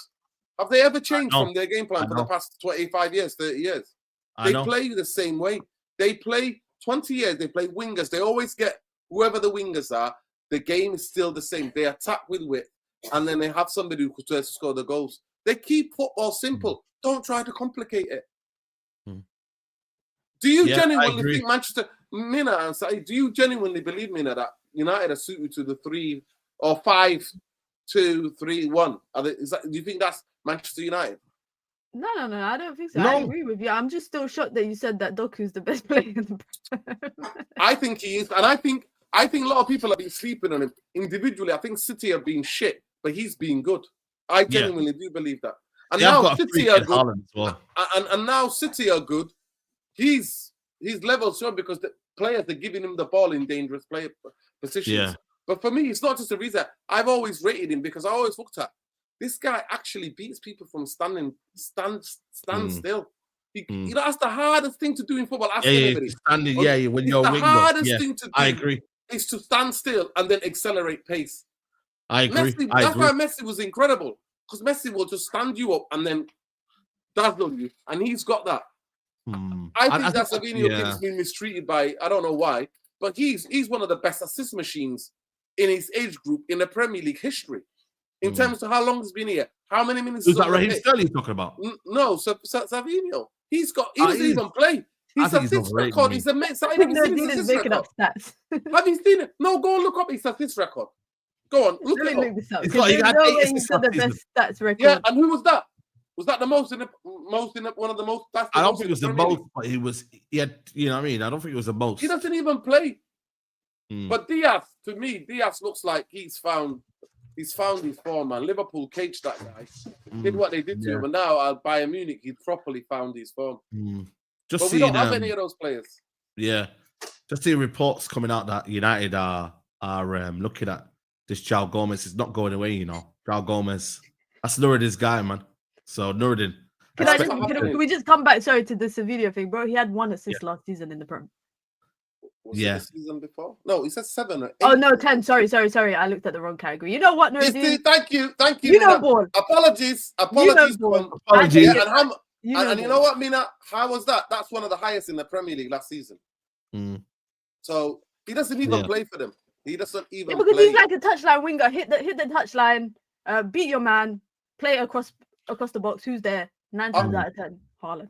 Have they ever changed from their game plan for the past 25 years, 30 years? They play the same way. They play 20 years. They play wingers. They always get whoever the wingers are. The game is still the same. They attack with width, and then they have somebody who could score the goals. They keep football simple. Don't try to complicate it. Do you genuinely think Manchester, Mina and Saeed, do you genuinely believe, Mina, that United are suited to the 3 or 5-2-3-1? Do you think that's Manchester United? No, I don't think so. I agree with you. I'm just still shocked that you said that Doku's the best player in the I think he is, and I think a lot of people have been sleeping on him individually. I think City have been shit, but he's been good. I genuinely do believe that. And now City are good. Well. And now City are good. He's leveled so because the players are giving him the ball in dangerous play positions. Yeah. But for me, it's not just a reason. I've always rated him because I always looked at this guy actually beats people from stand still. You know, that's the hardest thing to do in football. When you're the hardest thing to do. I agree. Is to stand still and then accelerate pace. I agree. That's why Messi was incredible, because Messi will just stand you up and then dazzle you, and he's got that. I think that Savinho has been mistreated by, I don't know why, but he's one of the best assist machines in his age group in the Premier League history. In terms of how long he's been here, how many minutes? Is that Raheem Sterling talking about? No, Savinho. He doesn't even play. His assist record. He's a mess. Have you seen his assist record? Have you seen it? No, go and look up his assist record. Go on, look it up. He had 8 assists the best stats record. Yeah, and who was that? Was that the most in one of the most? I don't think it was the most, but he had. You know what I mean? I don't think it was the most. He doesn't even play. But Diaz, to me, looks like he's found his form, man. Liverpool caged that guy. Did what they did to him, and now at Bayern Munich, he properly found his form. But we don't have any of those players. Yeah, just seeing reports coming out that United are looking at this João Gomez. Is not going away, you know. João Gomez, that's Nuruddin's guy, man. So Nuruddin. Can we just come back? Sorry, to the Sevillo thing, bro. He had 1 assist last season in the Prem. Was it the season before? No, he said 7 or 8. Oh no, 10. Sorry. I looked at the wrong category. You know what, Nuruddin? Thank you. You know ball. Apologies. Apologies. And you know what, Mina? How was that? That's one of the highest in the Premier League last season. So he doesn't even play for them. He doesn't even because play. He's like a touchline winger. Hit the touchline, beat your man, play across the box. Who's there? 9 times out of 10, Haaland.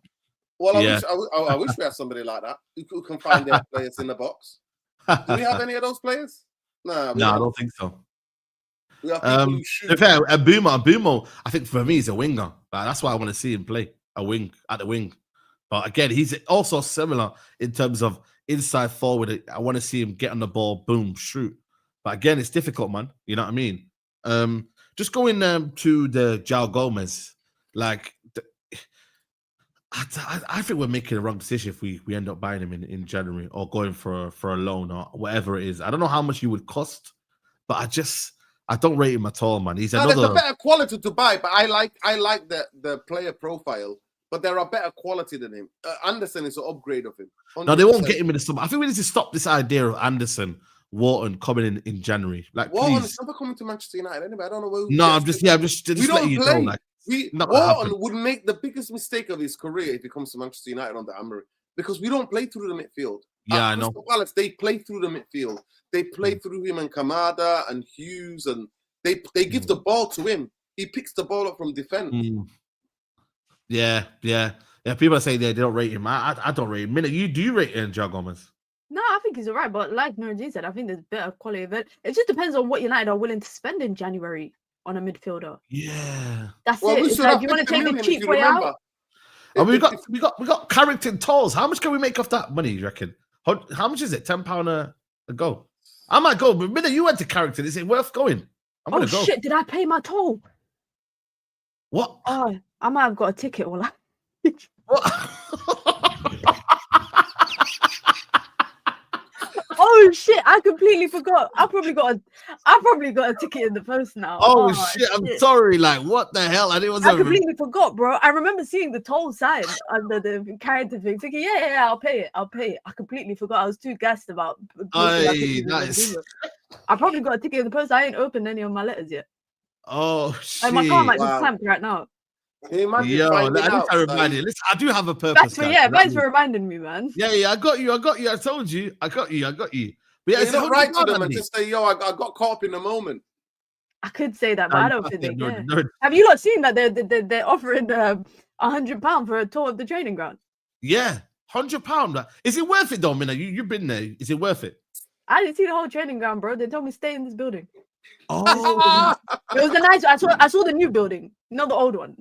Well, I wish we had somebody like that who can find their players in the box. Do we have any of those players? No, I don't think so. We have people who shoot. To be fair, Mbumo, I think for me, he's a winger. That's why I want to see him play at the wing. But again, he's also similar in terms of inside forward. I want to see him get on the ball, boom, shoot. But again, it's difficult, man. You know what I mean? Just going to the João Gomez, like. I think we're making the wrong decision if we end up buying him in January or going for a loan or whatever it is. I don't know how much he would cost, but I don't rate him at all, man. He's there's a better quality to buy, but I like the player profile, but there are better quality than him. Anderson is an upgrade of him. 100%. No, they won't get him in the summer. I think we need to stop this idea of Anderson, Wharton coming in January. Like, Wharton is never coming to Manchester United anyway. I don't know where. I'm just letting you know. Like, Wharton would make the biggest mistake of his career if he comes to Manchester United under Amorim, because we don't play through the midfield. Yeah, I know. Palace, they play through the midfield. They play through him and Kamada and Hughes, and they give the ball to him. He picks the ball up from defense. Yeah. People are saying they don't rate him. I don't rate him. Do you rate João Gomez? No, I think he's all right. But like Nuruddin said, I think there's better quality of it. It just depends on what United are willing to spend in January on a midfielder. Yeah, that's it. It's like, you want to take the cheap way out. And we got Carrington Tolls. How much can we make off that money, you reckon? How much is it? £10 a go. I might go. But minute you went to character, is it worth going? I'm gonna go. Shit! Did I pay my toll? What? Oh, I might have got a ticket. What? Oh shit! I completely forgot. I probably got a ticket in the post now. Oh shit! I'm sorry. Like, what the hell? I completely forgot, bro. I remember seeing the toll sign under the character thing, thinking, yeah, I'll pay it. I completely forgot. I was too gassed about. Nice. I probably got a ticket in the post. I ain't opened any of my letters yet. Oh shit! My car might just clamp right now. Yo, I do have a purpose. Thanks for reminding me, man. Yeah, I got you. I told you. I got you. But yeah, it's not right to them and just say, yo, I got caught up in the moment. I could say that, but I don't think they care. Have you not seen that they're offering £100 for a tour of the training ground? Yeah, £100. Is it worth it, though, Mina? You've been there. Is it worth it? I didn't see the whole training ground, bro. They told me stay in this building. Oh, it was the nice. I saw the new building, not the old one.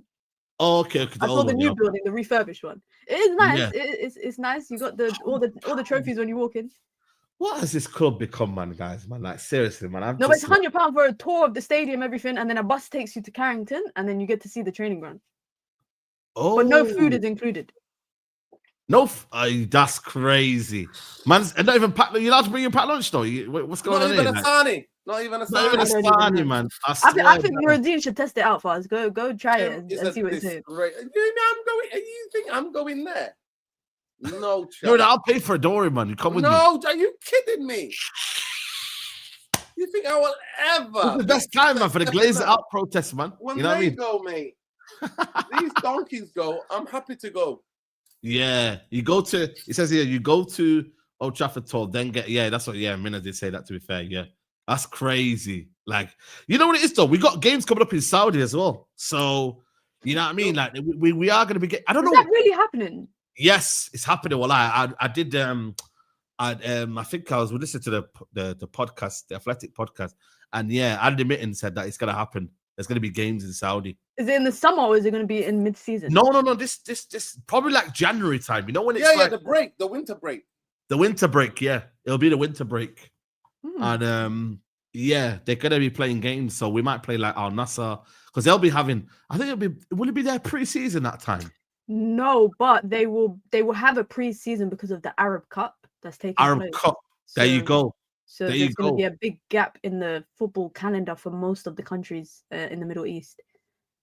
Oh, okay. I saw the new building, the refurbished one. It is nice. Yeah. It's nice. You got all the trophies when you walk in. What has this club become, man, guys? Man, like seriously, man. But it's £100 for a tour of the stadium, everything, and then a bus takes you to Carrington, and then you get to see the training ground. Oh, but no food is included. No, that's crazy, man. And not even pack. You're allowed to bring your packed lunch, though. What's going on here? Not even a Sani, man. I think Nuruddin should test it out for us. Go try it and see what it's saying. You think I'm going there? No, no, I'll pay for a Dory, man. You come with me. No, are you kidding me? You think I will ever? It's the best time, man, for the Glazer out protest, man. When they go, mate. These donkeys go. I'm happy to go. Yeah, you go to. It says here you go to Old Trafford Tour, then get. Yeah, that's what. Yeah, Mina did say that. To be fair, yeah. That's crazy. Like, you know what it is, though? We got games coming up in Saudi as well. So, you know what I mean? Like, we are going to be I don't know. Is that really happening? Yes, it's happening. Well, I did, I think I was listening to the podcast, the Athletic podcast. And yeah, Andy Mitten said that it's going to happen. There's going to be games in Saudi. Is it in the summer or is it going to be in mid-season? No. This probably like January time. You know when it's the winter break. The winter break, yeah. It'll be the winter break. And yeah, they're gonna be playing games, so we might play like Al Nassr because they'll be having. I think will it be their pre-season that time? No, but they will have a pre-season because of the Arab Cup that's taking place. Arab Cup. There you go. So there's going to be a big gap in the football calendar for most of the countries in the Middle East,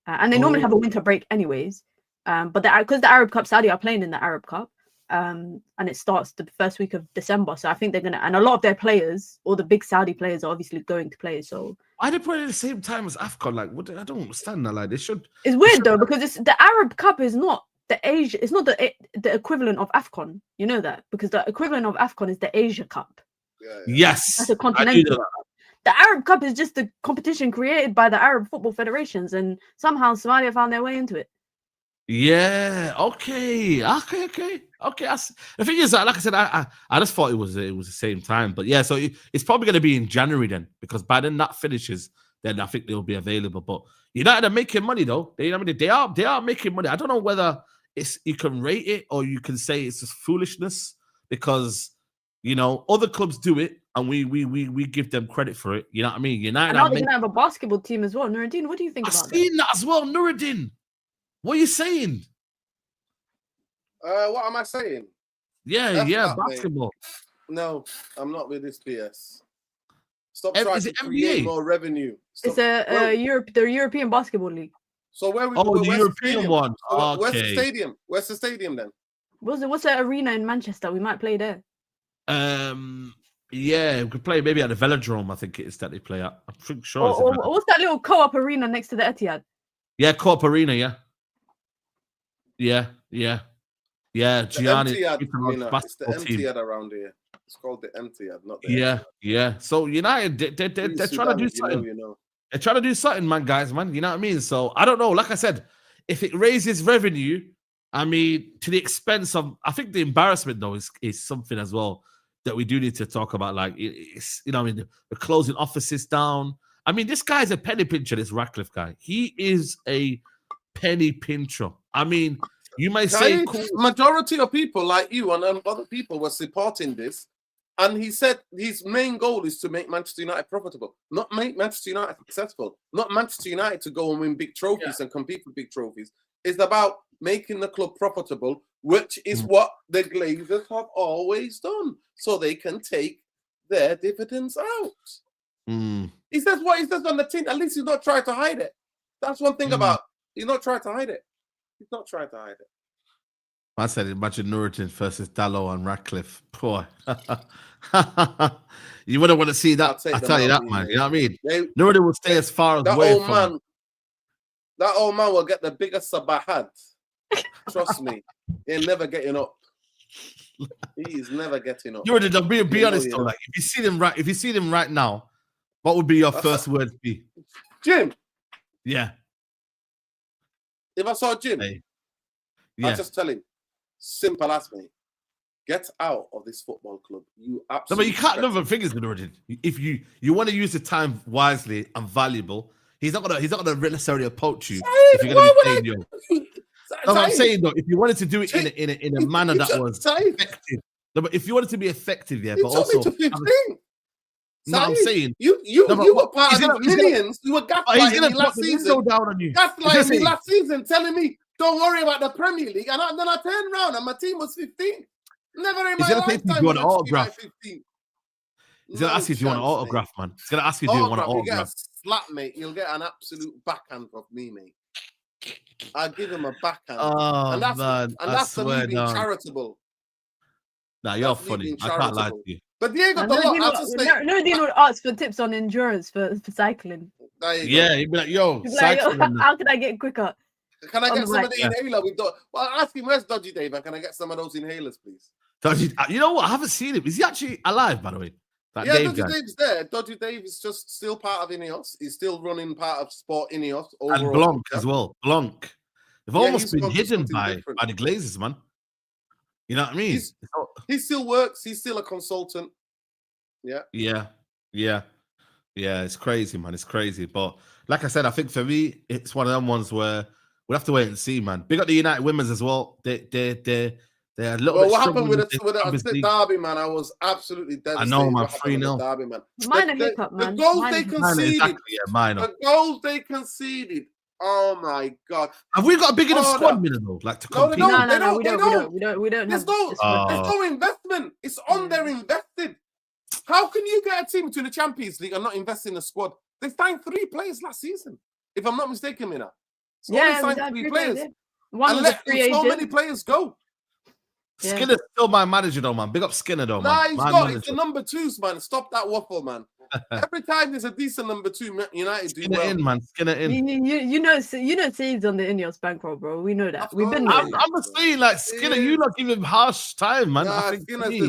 and they normally have a winter break anyways. But because the Arab Cup, Saudi are playing in the Arab Cup. And it starts the first week of December, so I think they're gonna, and a lot of their players, all the big Saudi players, are obviously going to play. So why they put it at the same time as AFCON? Like, what? I don't understand that. Like, they should. It's weird though because it's the Arab Cup is not the Asia. It's not the equivalent of AFCON. You know that because the equivalent of AFCON is the Asia Cup. Yeah. Yes, that's a continental. The Arab Cup is just the competition created by the Arab football federations, and somehow Somalia found their way into it. Yeah. Okay. The thing is, like I said, I just thought it was the same time, but yeah. So it's probably going to be in January then, because by then that finishes. Then I think they'll be available. But United are making money though. They are making money. I don't know whether you can rate it or you can say it's just foolishness because other clubs do it and we give them credit for it. You know what I mean? United. And now they're gonna have a basketball team as well. Nuruddin, what do you think about that? I've seen that as well, Nuruddin. What are you saying? What am I saying? Yeah, basketball. No, I'm not with this BS. Stop trying to create more revenue. It's the European Basketball League. So where we the European one. So where's the stadium? Where's the stadium then? What's the arena in Manchester? We might play there. Yeah, we could play maybe at the Velodrome. I think it is that they play at. I'm pretty sure. Or what's that little co-op arena next to the Etihad? Yeah, co-op arena. Yeah. Gianni. It's the Etihad around here. It's called the Etihad, not the Yeah. So United, they're trying to do something. They're trying to do something, man, guys, man. You know what I mean? So I don't know. Like I said, if it raises revenue, I mean, to the expense of, I think the embarrassment though is something as well that we do need to talk about. Like, it's I mean, the closing offices down. I mean, this guy's a penny pincher. This Ratcliffe guy, he is a penny pincher. I mean, You may say cool. Majority of people like you and other people were supporting this. And he said his main goal is to make Manchester United profitable, not make Manchester United successful, not Manchester United to go and win big trophies and compete for big trophies. It's about making the club profitable, which is what the Glazers have always done, so they can take their dividends out. He says what he says on the tin. At least he's not trying to hide it. That's one thing about he's not trying to hide it. He's not trying to hide it. I said, imagine Nuruddin versus Dalot and Radcliffe. Boy. You wouldn't want to see that. I tell you that, man. You know what I mean? Nuruddin will stay as far away from. That old man will get the biggest sabahat. Trust me, he's never getting up. He's never getting up. Nuruddin, be honest though. Like, if you see them right now, what would be your first word be? Jim. Yeah. If I saw Jim, I'll just tell him. Simple as me. Get out of this football club. You absolutely. No, but you can't. Another thing is, Nuruddin, if you want to use the time wisely and valuable, he's not gonna necessarily approach you if you're gonna be playing young. No, I'm saying though, if you wanted to do it in a manner that was effective, no, but if you wanted to be effective, but also. No, I'm saying you were part of the millions. You were gaslighting me last season. Gaslighting me last season, telling me don't worry about the Premier League, and then I turned around and my team was 15. Never in my lifetime was autograph. 15. He's gonna ask you if you want an autograph, man. He's gonna ask you if you want an autograph. You get a slap, mate. You'll get an absolute backhand from me, mate. I'll give him a backhand. Oh, and that's the me being charitable. Nah, you're funny. I can't lie to you. But Diego, Nuruddin would ask for tips on endurance for cycling. He'd be like, "Yo, cycling." How can I get quicker? Can I get some of the inhaler? Well, ask him, where's Dodgy Dave? And can I get some of those inhalers, please? Dodgy, you know what? I haven't seen him. Is he actually alive, by the way? Dodgy Dave's there. Dodgy Dave is just still part of Ineos. He's still running part of Sport Ineos. Overall. And Blanc as well. Blanc. They've almost been hidden by the Glazers, man. You know what I mean? He still works. He's still a consultant. Yeah. It's crazy, man. It's crazy. But like I said, I think for me, it's one of them ones where we'll have to wait and see, man. Big up the United Women's as well. They're a little bit. What happened with the Derby, man? I was absolutely devastated. I know, man. 3-0. Derby, man. Minor hiccup, man. The goals they conceded. Exactly, minor. The goals they conceded. Oh my God! Have we got a big enough squad, though, like to compete? No, we don't. There's no investment. It's on there invested. How can you get a team to the Champions League and not invest in a squad? They signed 3 players last season, if I'm not mistaken, Mina. So signed 3 players. One and let so many players go. Yeah. Skinner's still my manager, though, man. Big up Skinner, though, man. It's the number 2s, man. Stop that waffle, man. Every time there's a decent number 2, United do well. In, man. Skinner in. You know, Saeed's on the Ineos bankroll, bro. We know that. We've been. I'm saying, like, Skinner, you not give him harsh time, man.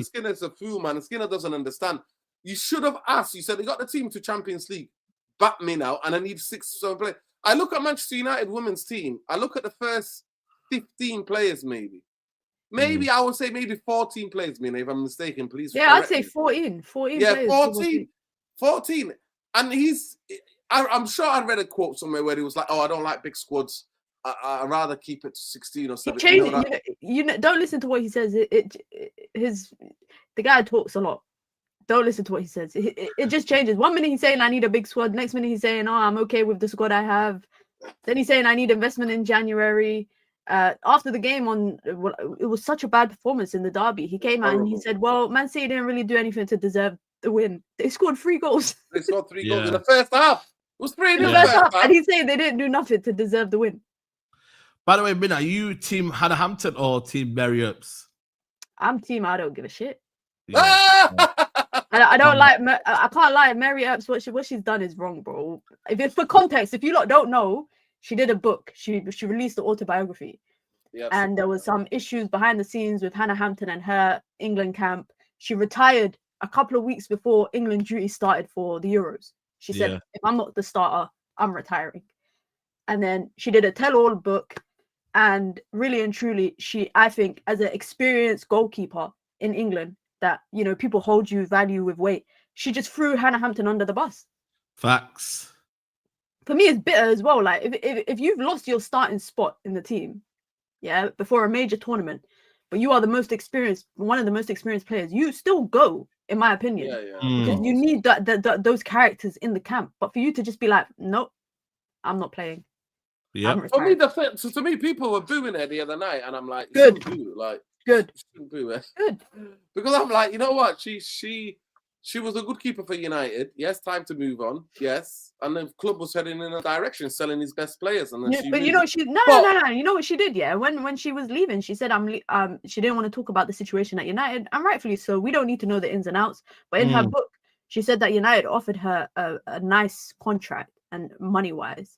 Skinner's a fool, man. Skinner doesn't understand. You should have asked. You said they got the team to Champions League. Back me now, and I need 6-7 players. I look at Manchester United women's team. I look at the first 15 players, maybe. I would say maybe 14 players, if I'm mistaken, please. Yeah, I'd say 14. 14 yeah, players. 14. And I'm sure I read a quote somewhere where he was like, "Oh, I don't like big squads. I'd rather keep it to 16 or 17." Don't listen to what he says. The guy talks a lot. Don't listen to what he says. It just changes. 1 minute he's saying I need a big squad. Next minute he's saying, "Oh, I'm okay with the squad I have." Then he's saying I need investment in January. After the game, it was such a bad performance in the derby. He came out and he said, "Well, Man City didn't really do anything to deserve the win. They scored 3 goals. They scored 3 goals in the first half. It was 3 in the first half. And he's saying they didn't do nothing to deserve the win." By the way, Min, are you team Hannah Hampton or team Mary Earps? I'm team I don't give a shit. Yeah. I don't like. I can't lie. Mary Earps, what she's done is wrong, bro. If it's for context, if you lot don't know, she did a book. She released the autobiography, and there was some issues behind the scenes with Hannah Hampton and her England camp. She retired a couple of weeks before England duty started for the Euros. She said, "If I'm not the starter, I'm retiring." And then she did a tell-all book, and really and truly, I think, as an experienced goalkeeper in England, that people hold you value with weight. She just threw Hannah Hampton under the bus. Facts. For me, it's bitter as well. Like if you've lost your starting spot in the team, yeah, before a major tournament, but you are the most experienced, one of the most experienced players, you still go, in my opinion. Because you need those characters in the camp. But for you to just be like, nope, I'm not playing. Yeah. For me, to me, people were booing her the other night, and I'm like, good, boo, like, good, boo her. good. Because I'm like, you know what? She was a good keeper for United. Yes, time to move on. Yes, and the club was heading in a direction, selling his best players. And then you know, no. You know what she did? Yeah, when she was leaving, she said, she didn't want to talk about the situation at United, and rightfully so. We don't need to know the ins and outs. But in her book, she said that United offered her a nice contract and money wise,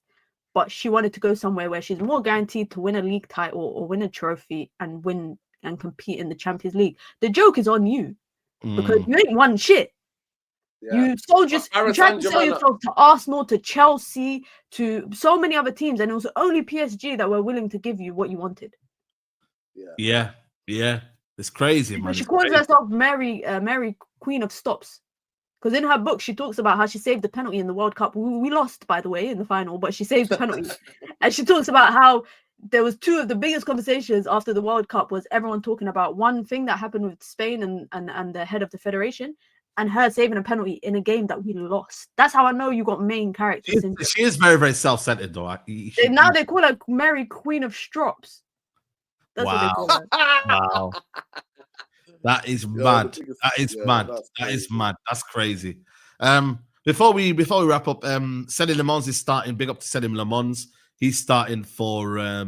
but she wanted to go somewhere where she's more guaranteed to win a league title or win a trophy and win and compete in the Champions League. The joke is on you because you ain't won shit. Yeah. You tried to sell yourself to Arsenal, to Chelsea, to so many other teams, and it was only PSG that were willing to give you what you wanted. Yeah. It's crazy, man. She calls herself Mary Queen of Stops. Because in her book, she talks about how she saved the penalty in the World Cup. We lost, by the way, in the final, but she saved the penalty. And she talks about how there was two of the biggest conversations after the World Cup was everyone talking about one thing that happened with Spain and the head of the federation, and her saving a penalty in a game that we lost. That's how I know you got main characters. She is very, very self-centered, though. Now they call her Mary Queen of Strops. That's what they call her. Wow. That is mad. That is mad. That is mad. That's crazy. Before we wrap up, Selim Lemons is starting. Big up to Selim Lemons. He's starting for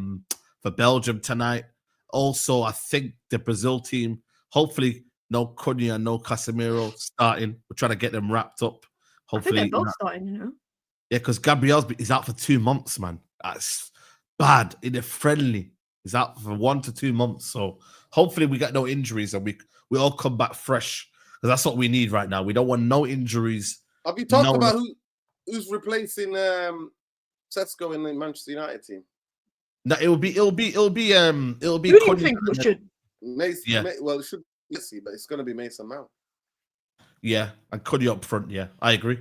Belgium tonight. Also, I think the Brazil team, hopefully no Cunha, no Casemiro starting. We're trying to get them wrapped up. Hopefully, I think they're both starting, you know. Yeah, because Gabriel's is out for 2 months, man. That's bad. In a friendly, he's out for 1 to 2 months. So hopefully we get no injuries and we all come back fresh. Because that's what we need right now. We don't want no injuries. Have you talked about who's replacing Sesko in the Manchester United team? No, it'll be. Who do you think we should? Mason, well, it should be Messi, but it's going to be Mason Mount. Yeah, and Cuddy up front. Yeah, I agree.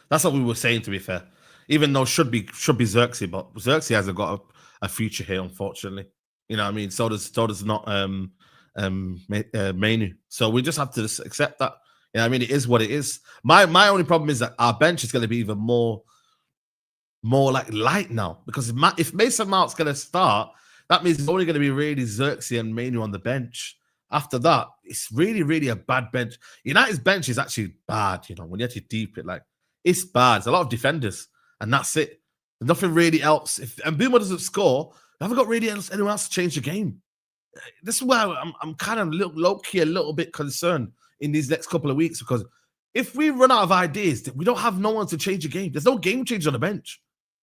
That's what we were saying. To be fair, even though should be Xerxes, but Xerxes hasn't got a future here, unfortunately. You know what I mean? So does not Manu. So we just have to accept that. You know what I mean? It is what it is. My only problem is that our bench is going to be even more like light now, because if Mason Mount's going to start, that means it's only going to be really Xerxes and Manu on the bench. After that, it's really, really a bad bench. United's bench is actually bad, you know, when you actually deep it, like, it's bad. It's a lot of defenders, and that's it. There's nothing really else. If Mbeumo doesn't score, I haven't got really anyone else to change the game. This is where I'm kind of low-key a little bit concerned in these next couple of weeks, because if we run out of ideas, we don't have no one to change the game. There's no game changer on the bench.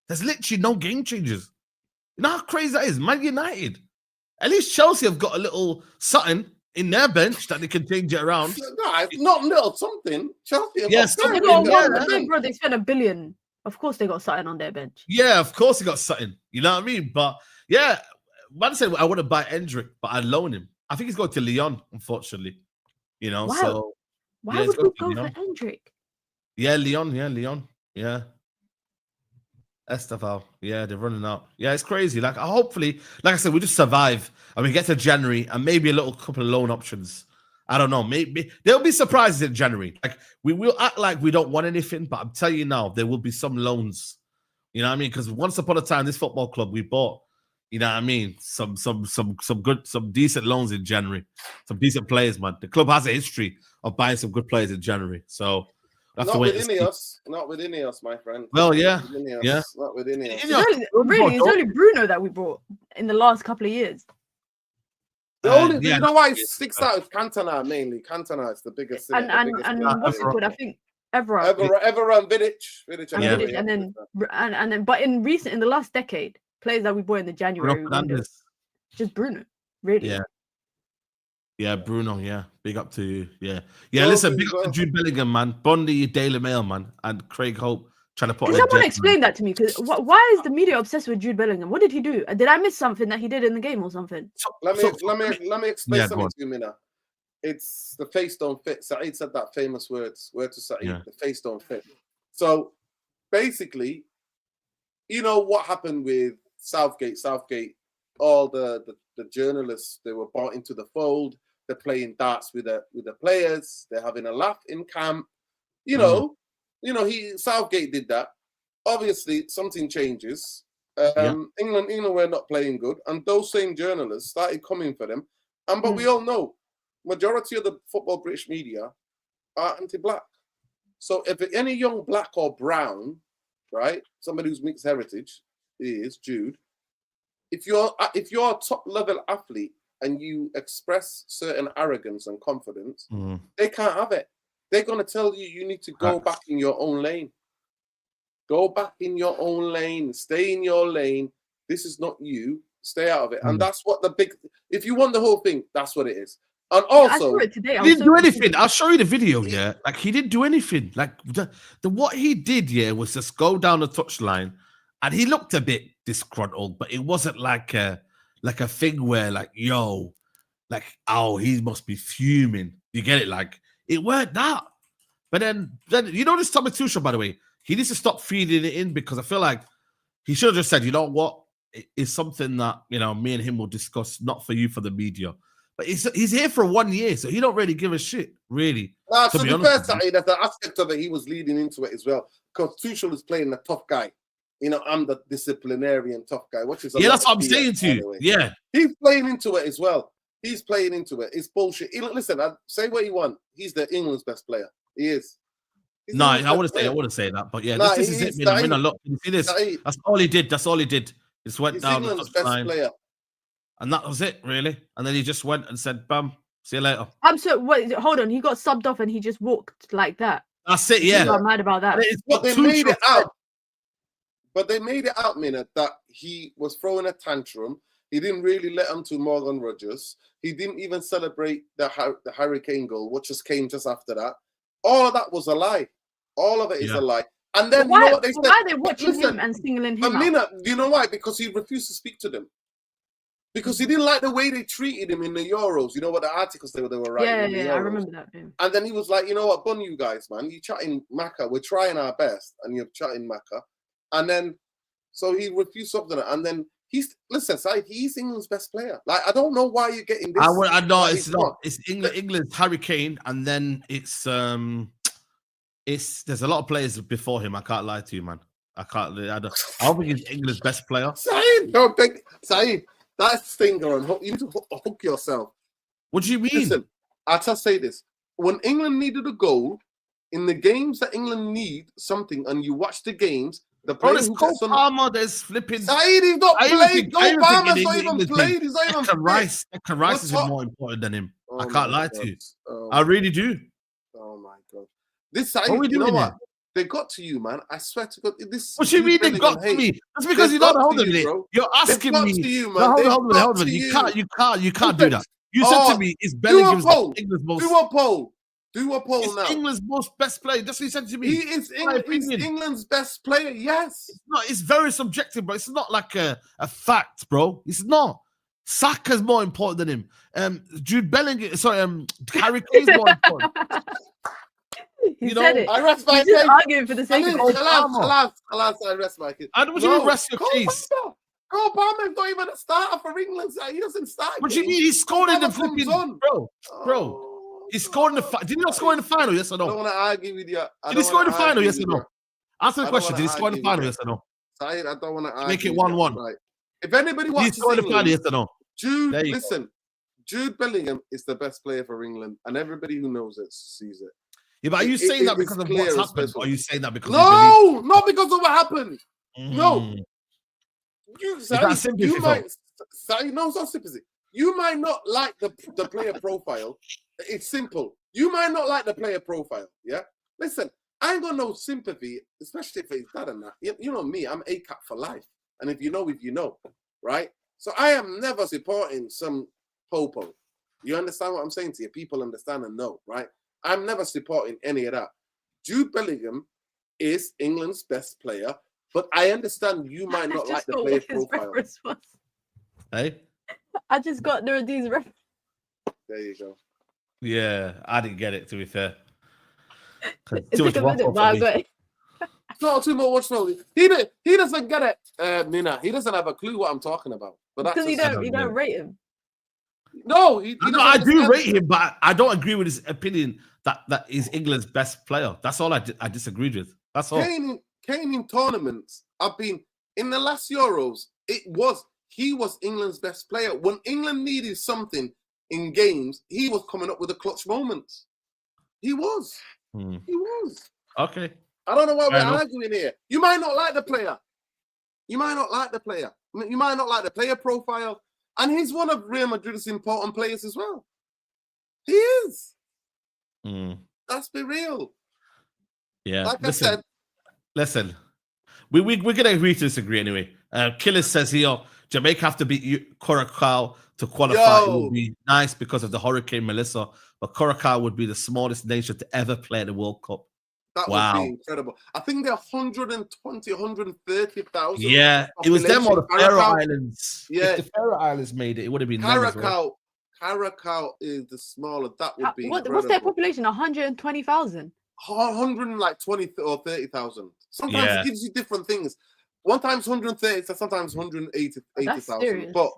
There's literally no game changers. You know how crazy that is? Man United. At least Chelsea have got a little something in their bench that they can change it around. No, it's not little something. Chelsea have got bro, they spent $1 billion. Of course they got something on their bench. Yeah, of course they got something. You know what I mean? But yeah, man said I want to buy Endrick, but I'd loan him. I think he's going to Lyon, unfortunately. You know, so why would we go for Endrick? Yeah, Lyon. Yeah. Esteval. Yeah, they're running out. Yeah, it's crazy. Like, hopefully, like I said, we just survive and we get to January and maybe a little couple of loan options. I don't know. Maybe there'll be surprises in January. Like, we will act like we don't want anything, but I'm telling you now, there will be some loans. You know what I mean? Because once upon a time, this football club, we bought, you know what I mean, some decent loans in January. Some decent players, man. The club has a history of buying some good players in January. So not with Ineos, my friend. Well, yeah. Not with Ineos. It's only Bruno that we brought in the last couple of years. You know why it sticks out is Cantona mainly. Cantona is the biggest. And what's it called? I think Evra, Vidic, and then, but in the last decade, players that we bought in the January window, just Bruno, really. Yeah, Bruno, yeah. Big up to you. Yeah. Listen, big up to Jude Bellingham, man. Bondi, Daily Mail, man. And Craig Hope trying to put. Can someone explain that to me? Because why is the media obsessed with Jude Bellingham? What did he do? Did I miss something that he did in the game or something? Let me explain something to you, Mina. It's the face don't fit. Saeed said that famous word to Saeed. Yeah. The face don't fit. So basically, you know what happened with Southgate? Southgate all the journalists, they were brought into the fold. They're playing darts with the players. They're having a laugh in camp. Southgate did that. Obviously, something changes. England were not playing good, and those same journalists started coming for them. But we all know, majority of the football British media are anti-black. So if any young black or brown, right, somebody who's mixed heritage, is Jude. If you're a top level athlete and you express certain arrogance and confidence, they can't have it. They're gonna tell you need to go back in your own lane. Go back in your own lane. Stay in your lane. This is not you. Stay out of it. And that's what if you want the whole thing, that's what it is. And also, I saw it today. He didn't do anything. I'll show you the video. Yeah, like he didn't do anything. Like what he did, was just go down the touchline, and he looked a bit disgruntled, but it wasn't like a thing where he must be fuming. You get it? Like it weren't that. But then this Tommy Tuchel, by the way, he needs to stop feeding it in, because I feel like he should have just said, you know what, it's something that me and him will discuss, not for you, for the media. But he's here for 1 year, so he don't really give a shit, really. To be fair, there's the aspect of it, he was leading into it as well. Because Tuchel is playing the tough guy. I'm the disciplinarian tough guy. Which is that's what I'm saying to you. Yeah. He's playing into it as well. He's playing into it. It's bullshit. Listen, say what you want. He's the England's best player. He is. No, I wouldn't say that. But yeah, this is it, man. Look, you see this? That's all he did. Just went down the England's best player. And that was it, really. And then he just went and said, "Bam, see you later." I'm so wait, hold on. He got subbed off and he just walked like that. That's it, yeah. I'm mad about that. But they made it out. But they made it out, Mina, that he was throwing a tantrum. He didn't really let him to Morgan Rogers. He didn't even celebrate the Harry Kane goal, which just came just after that. All of that was a lie. All of it is a lie. And then you know what they said? Why are they watching him and singling him out? Mina, do you know why? Because he refused to speak to them. Because he didn't like the way they treated him in the Euros. You know what the articles they were writing? Yeah, I remember that. Yeah. And then he was like, you know what, bun you guys, man. You chatting Macca. We're trying our best. And you're chatting Macca. And then, so he refused something. And then he's England's best player. Like, I don't know why you're getting this. I know it's not. It's England's Harry Kane. And then there's a lot of players before him. I can't lie to you, man. I don't think he's England's best player. Saeed, that's stinger on hook. You need to hook yourself. What do you mean? Listen, I'll just say this. When England needed a goal, in the games that England need something, and you watch the games, the players Palmer, there's flipping. Saeed, he's not played. Cole Palmer's not even played. He's not even played. Rice is more important than him. I can't lie to you. I really do. Oh my God. This Saeed, you know what? They got to you, man. I swear to God. What you mean they got to me? That's because you don't hold it. You're asking me. To you, man. Hold on. You can't do that. You said to me, it's Bellingham's England's most. Do a poll now. England's most best player. That's what he said to me. He is England's best player. Yes. It's very subjective, bro. It's not like a fact, bro. It's not. Saka's more important than him. Jude Bellingham. Sorry, Harry Kane's more important. He said it. I rest my case. Arguing for the sake of alas, I rest my case. What do you mean rest your case? Cole Palmer's not even a starter for England. He doesn't start. What do you mean? He scored in the flipping bro. He scored in the did he not score in the final? Yes or no? I don't want to argue with you. Did he score in the final? Yes or no? Answer the question. Did he score in the final? Yes or no? Saeed, I don't want to argue. Make it 1-1. Right. If anybody watches England, yes or no? Jude Bellingham is the best player for England, and everybody who knows it sees it. Yeah, but are you saying that because of what's happened? Or are you saying that because not because of what happened. No. It's not sympathy. You might not like the player profile. It's simple. You might not like the player profile. Yeah. Listen, I ain't got no sympathy, especially if it's that and that. You know me, I'm ACAP for life. And if you know, right? So I am never supporting some popo. You understand what I'm saying to you? People understand and know, right? I'm never supporting any of that. Jude Bellingham is England's best player, but I understand you might not like the player profile. Hey? I just got Nuruddin's reference. There you go. Yeah, I didn't get it, to be fair. It's like a minute, but I got it. Not too much. He doesn't get it, Nina. He doesn't have a clue what I'm talking about. But that's because you don't rate him. No, I do rate him, but I don't agree with his opinion that he's England's best player. That's all I disagreed with. That's all. Kane in tournaments, I've been in the last Euros. He was England's best player. When England needed something in games, he was coming up with the clutch moments. He was. He was. Okay. I don't know why we're arguing here. You might not like the player. You might not like the player. You might not like the player profile. And he's one of Real Madrid's important players as well. He is. Let's be real. Yeah. Like I said. Listen. We're going to agree to disagree anyway. Killer says here, Jamaica have to beat Curacao to qualify. It would be nice because of the Hurricane Melissa, but Curacao would be the smallest nation to ever play at the World Cup. That would be incredible. I think they're 120, 130,000. Yeah, it was them or the Faroe Islands. Yeah. If the Faroe Islands made it, it would have been Curacao. Curacao is the smaller. That would be what's their population? 120,000? 120 or 30,000. Sometimes it gives you different things. One time's 130, sometimes 180,000. But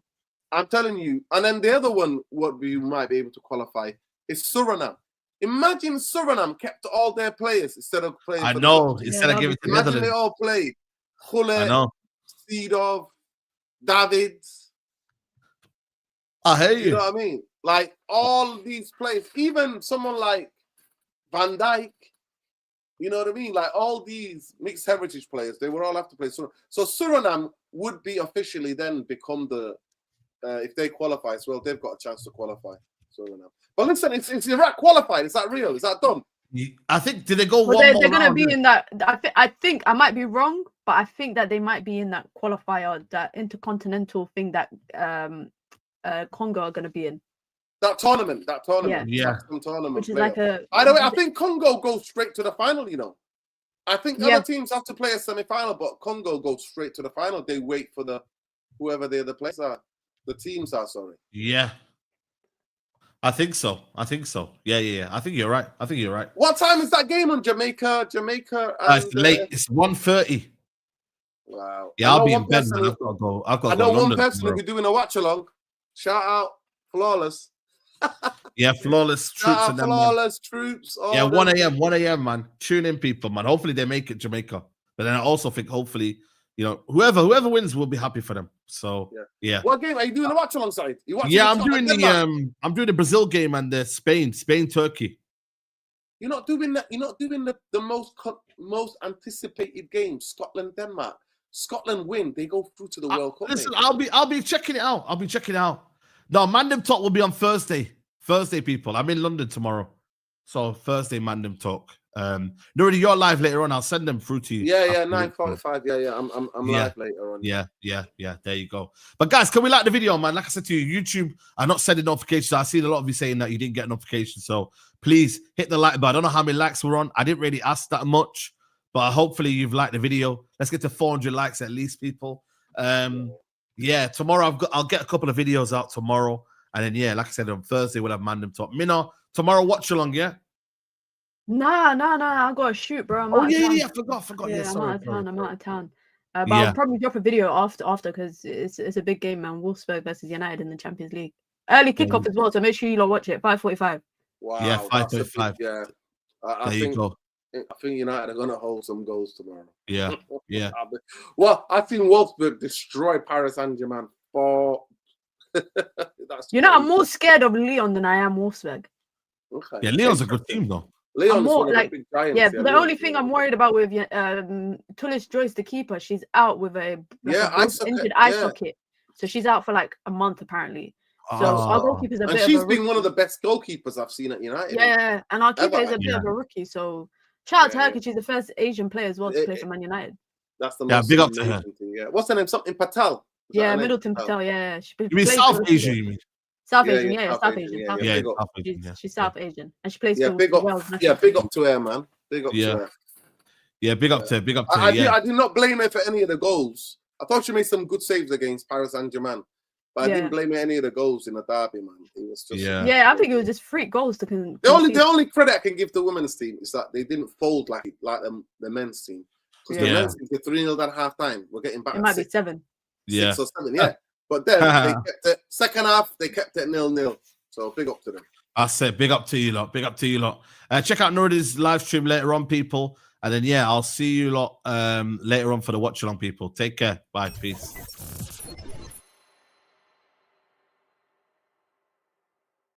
I'm telling you, and then the other one, what we might be able to qualify is Suriname. Imagine Suriname kept all their players instead of playing. I know. Instead of giving it to Imagine Netherlands. they all played. Gullit, Seedorf, Davids. I hear you. You know what I mean? Like all these players, even someone like Van Dijk. You know what I mean? Like all these mixed heritage players, they would all have to play Suriname. So Suriname would be officially then become the, if they qualify as well, they've got a chance to qualify. Suriname. But listen, it's Iraq qualified. Is that real? Is that done? I think, did they go one they're more going to round? be in that. I think I might be wrong, but I think that they might be in that qualifier, that intercontinental thing that Congo are going to be in. That tournament. Yeah. Tournament. Which is like a. By the way, I think Congo goes straight to the final. You know, I think other teams have to play a semi-final, but Congo goes straight to the final. They wait for whoever the other players are. The teams are. Sorry. Yeah. I think so. Yeah. I think you're right. What time is that game on Jamaica? And, it's late. It's 1:30. Wow. Yeah, I'll be in bed, man. I've got to go. I know one person who'll be doing a watch along. Shout out Flawless. Yeah, Flawless Troops and them. Flawless Troops. Yeah, 1 a.m. man. Tune in, people, man. Hopefully they make it Jamaica. But then I also think hopefully, you know, whoever wins will be happy for them. So yeah. What game are you doing a watch alongside? I'm doing the Brazil game and the Spain Turkey. You're not doing that. You're not doing the most anticipated game, Scotland Denmark. Scotland win, they go through to the World Cup. Listen, I'll be checking it out. No, Mandem Talk will be on Thursday. Thursday, people. I'm in London tomorrow. So Thursday, Mandem Talk. Already you're live later on. I'll send them through to you. Yeah, 9:45. Yeah. I'm live later on. Yeah. There you go. But guys, can we like the video, man? Like I said to you, YouTube are not sending notifications. I've seen a lot of you saying that you didn't get notifications. So please hit the like button. I don't know how many likes we're on. I didn't really ask that much, but hopefully you've liked the video. Let's get to 400 likes at least, people. Tomorrow I'll get a couple of videos out tomorrow. And then, like I said, on Thursday, we'll have Mandem Talk. Minna, tomorrow, watch along, yeah? Nah. I got to shoot, bro. I forgot. Yeah, I'm out of town. But I'll probably drop a video after because it's a big game, man. Wolfsburg versus United in the Champions League. Early kickoff as well, so make sure you watch it. 5:45. Wow. Yeah, 5:45. Yeah. I think United are going to hold some goals tomorrow. Yeah. Well, I think Wolfsburg destroy Paris Saint-Germain for... I'm more scared of Lyon than I am Wolfsburg. Okay. Yeah, Lyon's a good team, though. Lyon's more one of the big giants. The only thing I'm worried about with Tullis Joyce, the keeper, she's out with a injured eye socket. So she's out for like a month, apparently. So our goalkeeper's a bit of a rookie. She's been one of the best goalkeepers I've seen at United. Yeah, and our keeper is a bit of a rookie. So shout out to her because she's the first Asian player as well to play for Man United. That's the most big up to her. Thing, yeah. What's her name? Something Patel. Middleton Patel. Yeah. You mean South Asian? You mean? South Asian, South Asian. She's South Asian, and she plays for Wales. Big up to her, man. Big up to her. Yeah, big up to her. I did not blame her for any of the goals. I thought she made some good saves against Paris Saint-Germain, but I didn't blame her any of the goals in the derby, man. It was just I think it was just freak goals to the only credit I can give the women's team is that they didn't fold like the men's team. Because the men's team, they're 3-0 at half time. We're getting back. It might be 7. 6 or 7, yeah. But then they kept it second half. They kept it 0-0. So big up to them. I said, big up to you lot. Big up to you lot. Check out Nuridi's live stream later on, people. And then, yeah, I'll see you lot later on for the watch along, people. Take care. Bye. Peace.